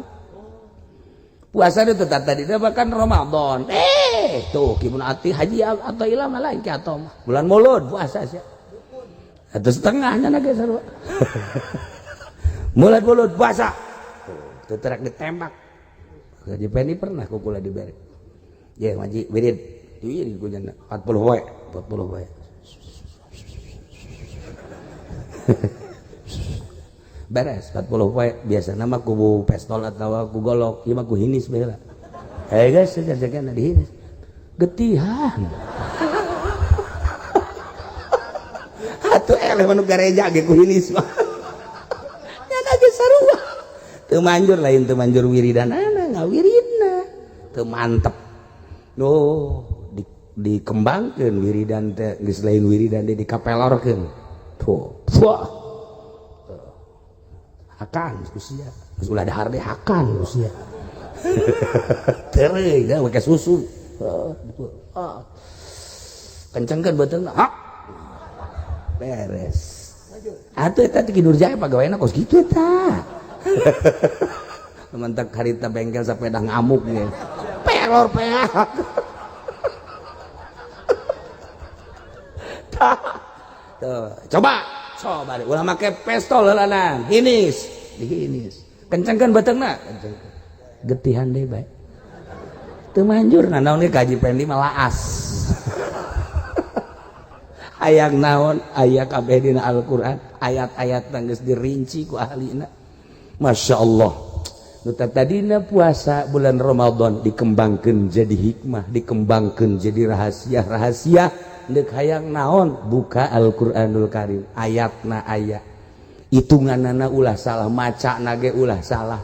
Puasa itu tadi bahkan Ramadan. Tuh kimun ati haji atau ilama lain ki atau mah. Bulan Maulud puasa sia. Atau setengahnya na ge sarua. Bulan Maulud puasa. Tuh terak ditembak. Haji Pendi pernah kukula dibere. Ya ngaji wirid. Wirid ku jana 40 wae. Beres 40 wae biasa nama ku pistol atau ku golok ieu mah ku hinis bae lah. Guys sejajakan dihinis. Getihan. Atuh eleh manu gareja ge ku hinis mah. Nyana ge sarua. Teu manjur lain teu manjur wiridanana ngawiridna. Teu mantep. Dikembangkeun wiridan teh geus lain wiridan teh dikapelorkeun. Tuh. Hakan usia geus ulah dahar deh hakan usia tereuy da make susu kencengkeun beuteungna beres atuh eta Ki Nur Jaya pagaweana kos kitu eta mentak harita bengkel sapeda ngamuk ge pelor peak coba deh ulah make pistol heulanan dihinis kencengkeun beuteungna getihan deui bae teu manjurna naon ge Haji Pendi mah laas hayang naon aya kabeh dina Al-Qur'an ayat-ayatna geus dirinci ku ahlina masyaallah nu tadina puasa bulan Ramadan dikembangkeun jadi hikmah dikembangkeun jadi rahasia deuk hayang naon buka Al-Qur'anul Karim ayatna aya hitunganana ulah salah macana ge ulah salah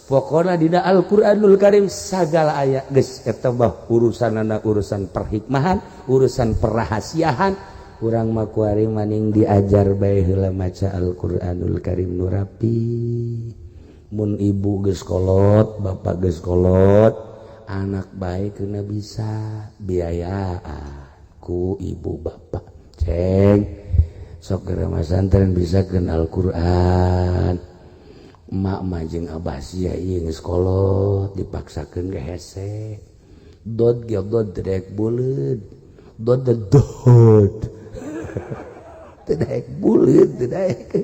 pokona dina Al-Qur'anul Karim sagala aya geus eta mah urusanana urusan perhikmahan urusan perahasiaan urang makuari maning diajar bae heula maca Al-Qur'anul Karim nu rapi. Mun ibu geus kolot, bapak geus kolot, anak bae keuna bisa biayaan ku ibu bapak. Ceng, sok ke rumah santren bisakeun Al-Qur'an. Emak mah jeung abah sia ieu geus kolot dipaksakeun ge hese. Dod ge dod dedek buleud. Dod dod. Dedek buleud dedek.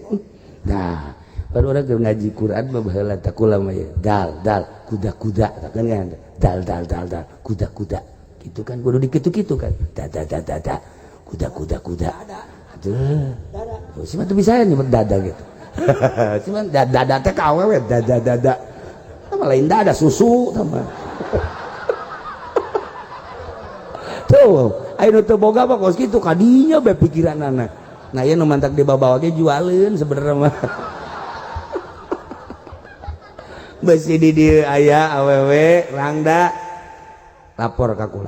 Nah, baru orang ngaji Quran mah baheula takula mah dal kuda-kuda kan dal kuda-kuda gitu kan kudu dikitu-kitu kan da kuda-kuda aduh si mah teu bisa nyebut dada gitu si mah dada teh ka awewe dada sama lain dada susu sama tuh aya nu teu boga mah kos kitu kadinya bae pikiranna nah ieu nu mantak dibabawa ge jualeun sebenarnya mah besi di dieu aya awewe rangda lapor ka kula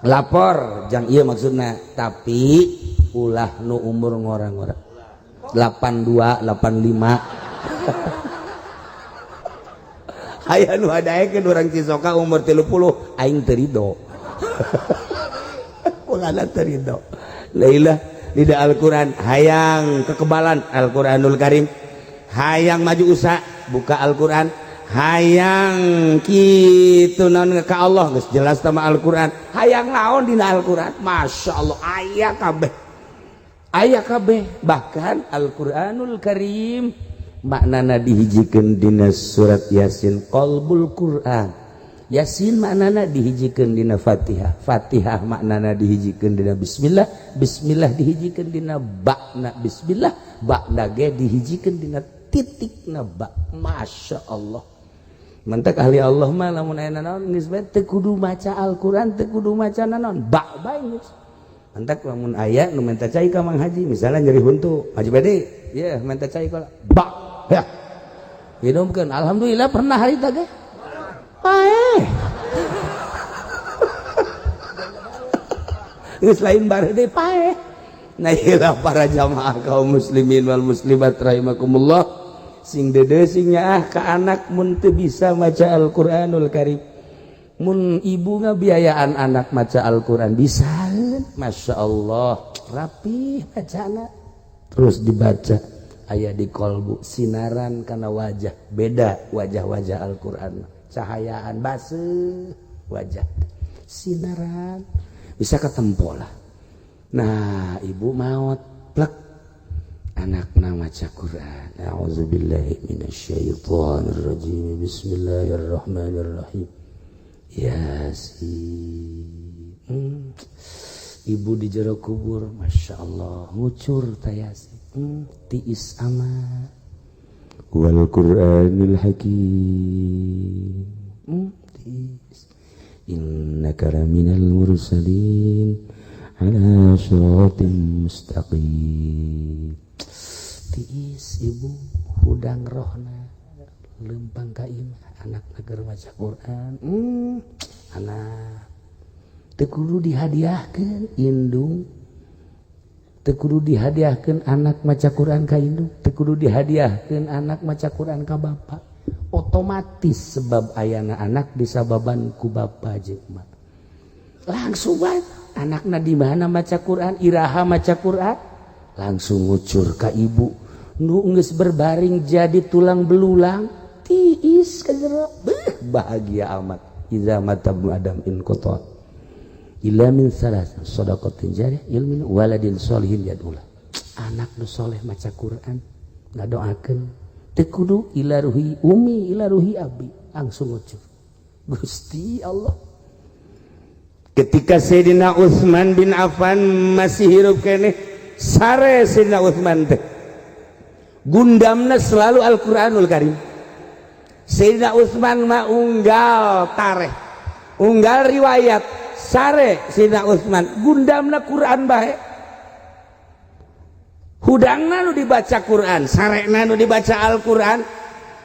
lapor jang ieu maksudna tapi ulah nu umur ngora-ngora 82 85 aya nu hadaekeun urang Cisoka umur 30 aing teu rido ulana teu rido lailah lida Al-Qur'an hayang kekebalan Al-Qur'anul Karim hayang maju usaha buka Al-Qur'an hayang kitu naon ka Allah geus jelas sama Al-Qur'an hayang naon dina Al-Qur'an masyaallah aya kabeh bahkan Al-Qur'anul Karim maknana dihijikeun dina surat Yasin qalbul Qur'an Yasin maknana dihijikeun dina Fatihah Fatihah maknana dihijikeun dina bismillah bismillah dihijikeun dina ba'na bismillah ba'na ge dihijikeun dina titikna ba masyaallah mantak ahli Allah mah lamun aya naon geus bae teu kudu maca Al-Qur'an teu kudu maca naon ba bae geus mantak lamun aya nu minta cai ka Mang Haji misalnya nyeri huntu Haji Bade ya minta cai ka ba ya minumkeun alhamdulillah pernah hari teh ge pae geus lain bareude pae nah iyalah para jamaah kaum muslimin wal muslimat rahimakumullah sing dede sing nyaah ka anak mun teu bisa maca Al-Qur'anul Karim mun ibu ngabiayaan anak maca Al-Qur'an bisaeun masyaallah rapih bacana terus dibaca aya di kolbu sinaran kana wajah beda wajah-wajah Al-Qur'an cahayaan baseuh wajah sinaran bisa ketempo lah nah ibu maot plek anakna maca Quran a'udzubillahi minasyaitonir rajim bismillahirrahmanirrahim Yasin ibu di jero kubur masyaallah ngucur ta Yasin tiis amat wal Qur'anil hakim tiis innaka laminal mursalin ala syiratin mustaqim tiis ibu hudang rohna lempang ka imah anak keur maca Quran anak teu kudu dihadiahkeun indung teu kudu dihadiahkeun anak maca Quran ka indung teu kudu dihadiahkeun anak maca Quran ka bapa otomatis sebab ayana anak disababan ku bapa jeung emak langsung bae anakna di mana maca Quran iraha maca Quran langsung ngucur ka ibu nu geus berbaring jadi tulang belulang tiis ka jero bahagia amat iza mata ibnu adam in qata illa min salas shadaqatin jariyah ilmin waladin sholihin yadula anak nu soleh maca Quran ngadoakeun teu kudu ila ruhi umi ila ruhi abi langsung ngucur Gusti Allah ketika Sayyidina Utsman bin Affan masih hirup keneh sare Sayyidina Utsman teh gundamna selalu Al-Qur'anul Karim Sayyidina Utsman mah unggal tareh unggal riwayat sare Sayyidina Utsman gundamna Quran bae hudangna nu dibaca Quran sarena nu dibaca Al-Qur'an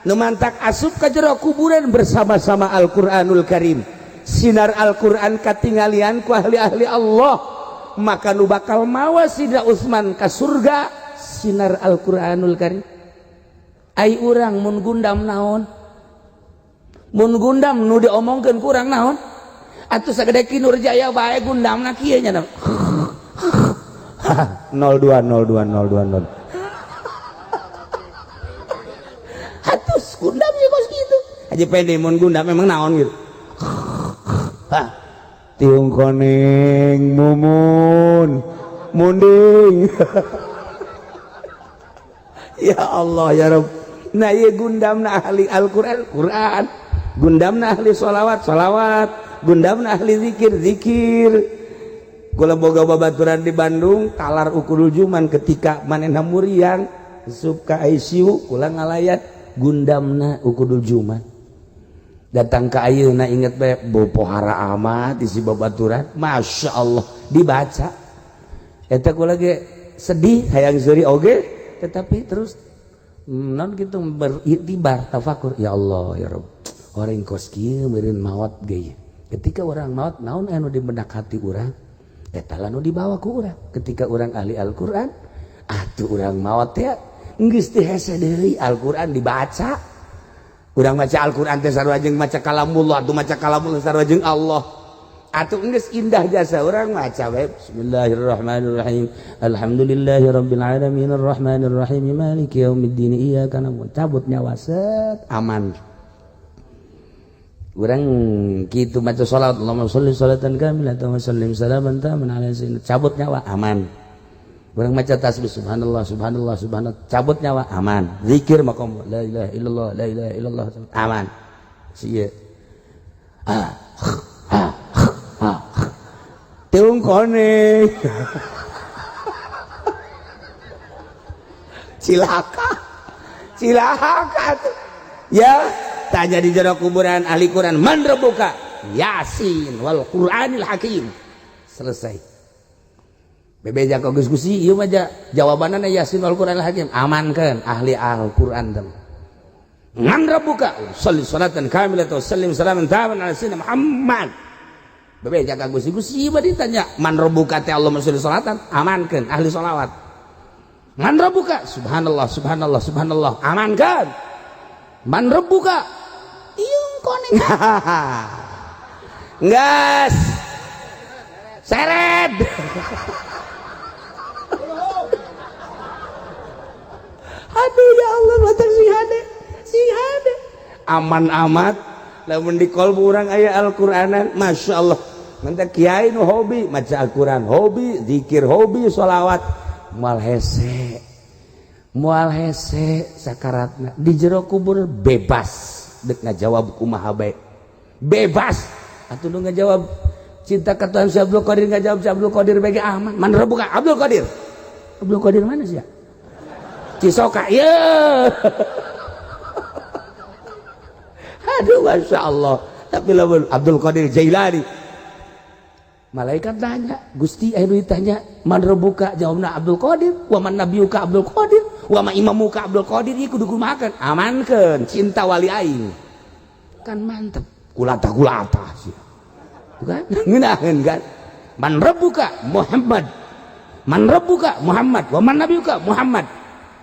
nu mantak asup ka jero kuburan bersama-sama Al-Qur'anul Karim sinar Al-Qur'an katinggalian ku ahli-ahli Allah maka nu bakal mawa Sidna Utsman ka surga sinar Al-Qur'anul Karim. Ai urang mun gundam naon? Mun gundam nu diomongkeun ku urang naon? Atuh sagede Ki Nurjaya bae gundamna kieu nya. 02. Hatus gundam sih kos gitu. Haji pede mun gundam memang naon gitu. Tiung koneng mumun munding. Ya Allah ya Rabb. Nah ieu gundamna ahli Al-Qur'an, Qur'an. Gundamna ahli sholawat, gundamna ahli zikir. Kula boga babaturan di Bandung, talar ukurul juman ketika manehna muriang sup ka ICU, kula ngalayat gundamna ukurul juman. Datang ke ayeuna inget bae pohara amat isi babaturan, masya Allah dibaca. Eta kula ge sedih hayang zeuri oge, tetapi terus non gitu beriktibar tafakur, ya Allah ya Rabb. Orang kos kieu meureun maot ge. Ketika orang maot naon anu di benak hati urang? Eta anu dibawa ku urang. Ketika urang ahli Al-Qur'an, atuh urang maot teh geus teu hese deui Al-Qur'an dibaca. Urang maca Al-Qur'an teh sarua jeung maca kalamullah, atuh maca kalamullah sarua jeung Allah. Atuh geus indah jasa urang maca we. Bismillahirrahmanirrahim. Alhamdulillahirabbil alamin arrahmanirrahim maliki yaumiddin iyyaka na'budu. Cabut nyawa set aman. Urang kitu maca salat Allahumma sholli sholatan kamilatan wa sallim salaman taman ala sayyidina, cabut nyawa aman. Urang maca tasbih subhanallah subhanallah subhanallah, cabut nyawa aman. Zikir maqam la ilaha illallah la ilaha illallah aman. Sieu teung kone cilaka tuh ya. Tanya di jero kuburan ahli Quran, man rabbuka? Yasin wal Qur'anil Hakim. Selesai. Bebeja kok diskusi ieu mah jawabanana Yasin wal Qur'anil Hakim. Amankeun ahli Al-Qur'an teh. Man rabbuka? Sholli sholatan kamilatan wa sallim salaman taman ala sayyidina Muhammad. Bebeja kok diskusi ieu mah ditanya, man rabbuka teh Allahumma sholli sholatan, amankeun ahli sholawat. Man rabbuka? Subhanallah subhanallah subhanallah, amankeun. Man rabbuka? Tiung koneng. Ngas. Seret. Aduh ya Allah, matak si hade. Aman amat. Lamun di kolbu urang aya Al-Qur'anan, masya Allah. Mantap kiai nu hobi maca Al-Qur'an, hobi zikir, hobi sholawat, moal hese sakaratna di jero kubur bebas. Dek ngajawab kumaha bae bebas atuh nu ngajawab cinta ka Tuhan si Abdul Qadir, ngajawab si Abdul Qadir bae aman. Man rabbuka? Abdul Qadir mana sih ya? Cisoka ya. Aduh masya Allah. Tapi lamun Abdul Qadir Jailani, malaikat tanya, Gusti anu ditanya man rabbuka, jawabna Abdul Qadir. Wa man nabiyuka Abdul Qadir, wa ma imamuka Abdul Qadir. Ieu kudu kumahakeun? Amankeun cinta wali aing. Kan mantep. Kulata sih. Bukan? Ngeunaheun kan? Man rabbuka Muhammad. Man rabbuka Muhammad, wa man nabiyuka Muhammad.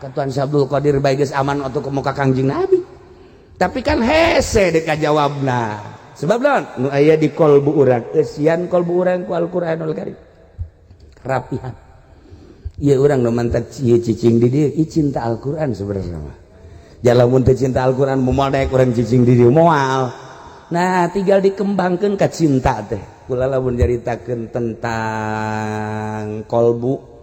Katuan si Abdul Qadir bae geus aman atuh ka muka Kangjeng Nabi. Tapi kan hese dek jawabna. Sebab naon? Nu aya di kolbu urang, eusian kolbu urang ku Al-Qur'anul Karim. Rapihan. Ieu urang nu mantap ieu cicing di dieu, ieu cinta Al-Qur'an sebenarnya mah. Jalamun teu cinta Al-Qur'an moal daek urang cicing di dieu moal. Nah, tinggal dikembangkeun ka cinta teh. Kula lamun nyaritakeun tentang kolbu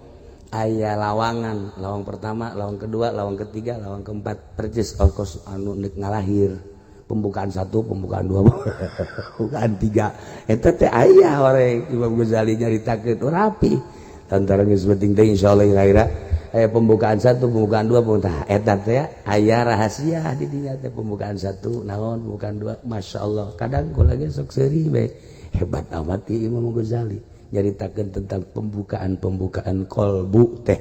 aya lawangan, lawang pertama, lawang kedua, lawang ketiga, lawang keempat, percis ongkos anu nek ngalahir. Pembukaan 1, pembukaan 2, pembukaan 3. Eta teh aya horeng Imam Ghazali nyaritakeun rapi. Tantara geus penting teh insyaallah ira-ira aya pembukaan 1, pembukaan 2, pembukaan eta teh aya rahasia di dinya teh. Pembukaan 1 naon, pembukaan 2, masyaallah. Kadang kula ge sok seuri bae. Hebat amat ieu Imam Ghazali nyaritakeun tentang pembukaan kolbu teh.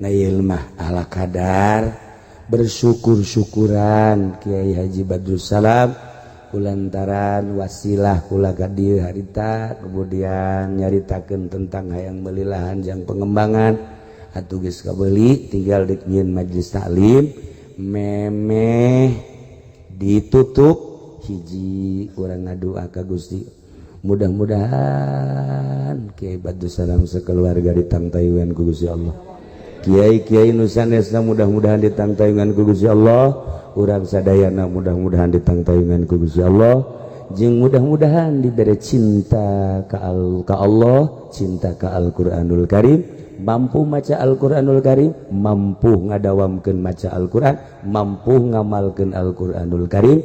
Nah ieu mah ala kadar bersyukur-syukuran Kiai Haji Badrus Salam kulantaran wasilah kula gadi harita kemudian nyaritakeun tentang hayang meuli lahan jang pengembangan atuh geus kabeli tinggal dik nyieun majelis taklim memeh ditutup hiji urang ngadua ka Gusti mudah-mudahan Kiai Badus Salam sekeluarga ditangtayungan ku Gusti Allah kiai-kiai nu sanesna mudah-mudahan ditangtayungan ku Gusti Allah urang sadayana mudah-mudahan ditangtayungan ku Gusti Allah jeung mudah-mudahan dibere cinta ka Allah cinta ka Al-Qur'anul Karim mampu maca Al-Qur'anul Karim mampu ngadawamkeun maca Al-Qur'an mampu ngamalkeun Al-Qur'anul Karim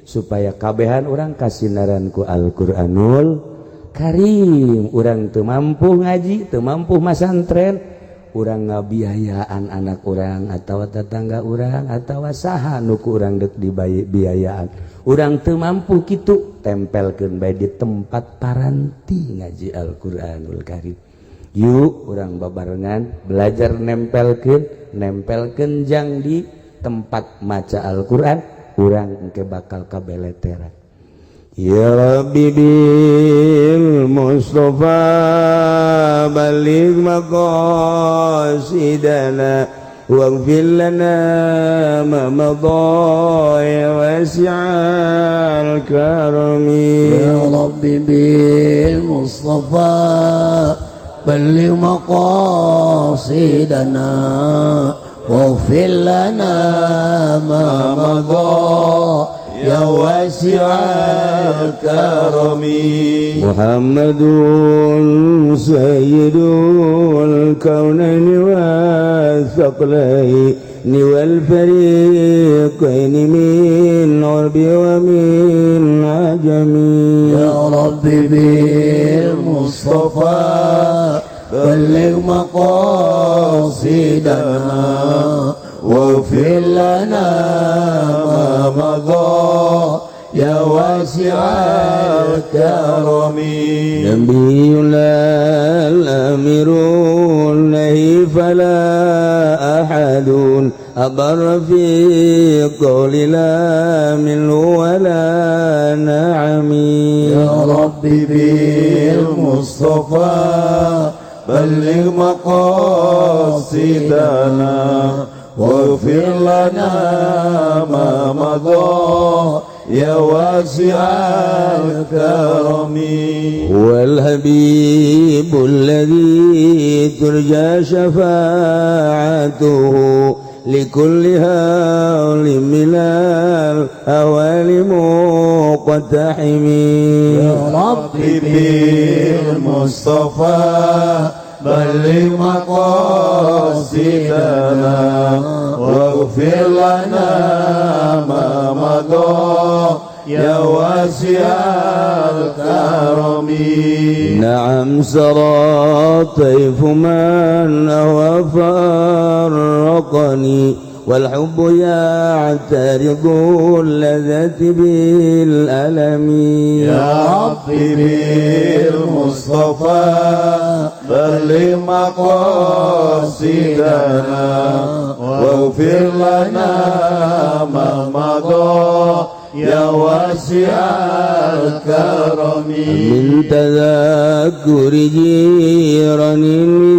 supaya kabehan urang kasinaran ku Al-Qur'anul Karim urang teu mampu ngaji teu mampu masantren urang ngabiayaan anak urang atawa tetangga urang atawa saha nu ku urang deuk dibiayaan urang teu mampu kitu tempelkeun bae di tempat paranti ngaji Al-Qur'anul Karim yuk urang babarengan belajar nempelkeun jang di tempat maca Al-Qur'an urang engke bakal kabeleteran ya Rabbi bil Mustafa baligh maqasidana waghfir lana ma madha ya wasi'al karami ya Rabbi bil Mustafa baligh maqasidana waghfir lana ma madha ya wasi'al karami Muhammadun sayyidul kaunaini wa thaqlaini wal fariqaini min urbi wa min ajami ya Rabbi bil Mustafa baligh maqasidana waghfir lana ma madha ya wasi'al karami nabiyul amirun nahi fala ahadun abar fi qawli la minhu wala na'ami ya Rabbi bil Mustafa baligh maqasidana waghfir lana ma madha ya wasi'al karami wal habibul ladzi turja syafa'atuhu likulli hawlin minal awali muqtahimi ya Rabbi bil Mustafa baligh maqasidana waghfir lana ma madha ya wasi'al karami na'am sara tayfu man wa farraqani والحب يعترض اللذة بالألم يا ربي بالمصطفى بلغ مقاصدنا واغفر لنا ما مضى يا واسع الكرم من تذكر جيران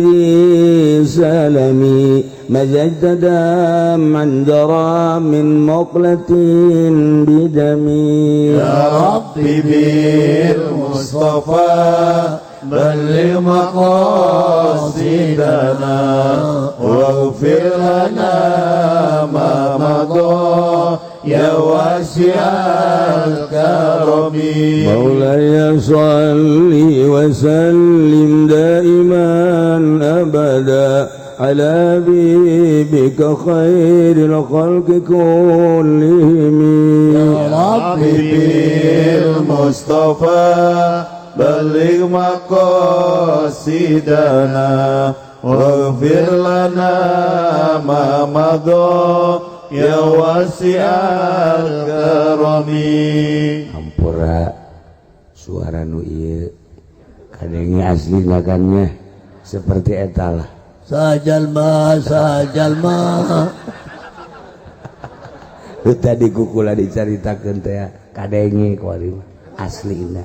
ذي سلمي مزجت دمعا جرى من مقلة بدمي يا ربي بالمصطفى بلغ مقاصدنا واغفر لنا ما مضى يا واسع الكرم مولاي صل وسلم دائما أبدا على حبيبك خير الخلق كلهم يا ربي بالمصطفى بلغ مقاصدنا واغفر لنا ما مضى يا واسع الكرم. Hampura suara nu ieu kadenge asli ngakannya seperti eta lah. Sajalma tadi kukula dicaritakeun teh kadenge ku ari aslina.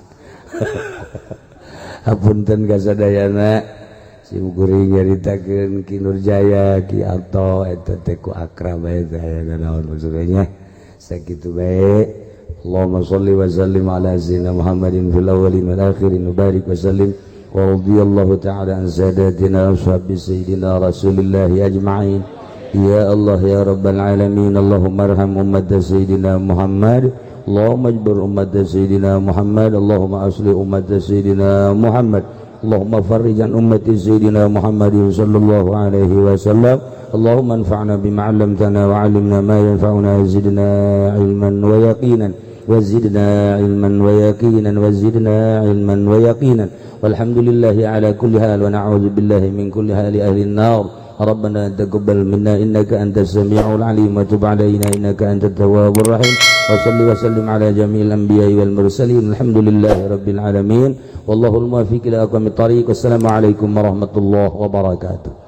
Hapunten kasadayana sim kuring nyaritakeun Ki Nurjaya Ki Alto eta teh ku akrab bae saya naon maksudnya sakitu bae. Allahumma shalli wa sallim ala sayyidina Muhammadin fil awwalin wal akhirin wa barik wa sallim wa radiyallahu ta'ala an sadatina wa sahbi sayyidina Rasulillah ajma'in. Ya Allah ya Rabbal alamin, Allahumma arham ummat sayyidina Muhammad, Allahumma ajbur ummat sayyidina Muhammad, Allahumma asli ummat sayyidina Muhammad, Allahumma farrij an ummati sayyidina Muhammadin sallallahu alaihi wasallam. Allahumma anfa'na bima 'allamtana wa 'allimna ma yanfa'una wa zidna ilman wa yaqinan wa zidna ilman wa yaqinan wa zidna ilman wa yaqinan. Walhamdulillahi ala kulli hal wa na'udzu billahi min kulli hali ahli an-nar. ربنا تقبل منا إنك أنت السميع العليم وتب علينا إنك أنت التواب الرحيم وصل وسلم على جميع الأنبياء والمرسلين الحمد لله رب العالمين والله الموفق إلى أقوم الطريق والسلام عليكم ورحمة الله وبركاته.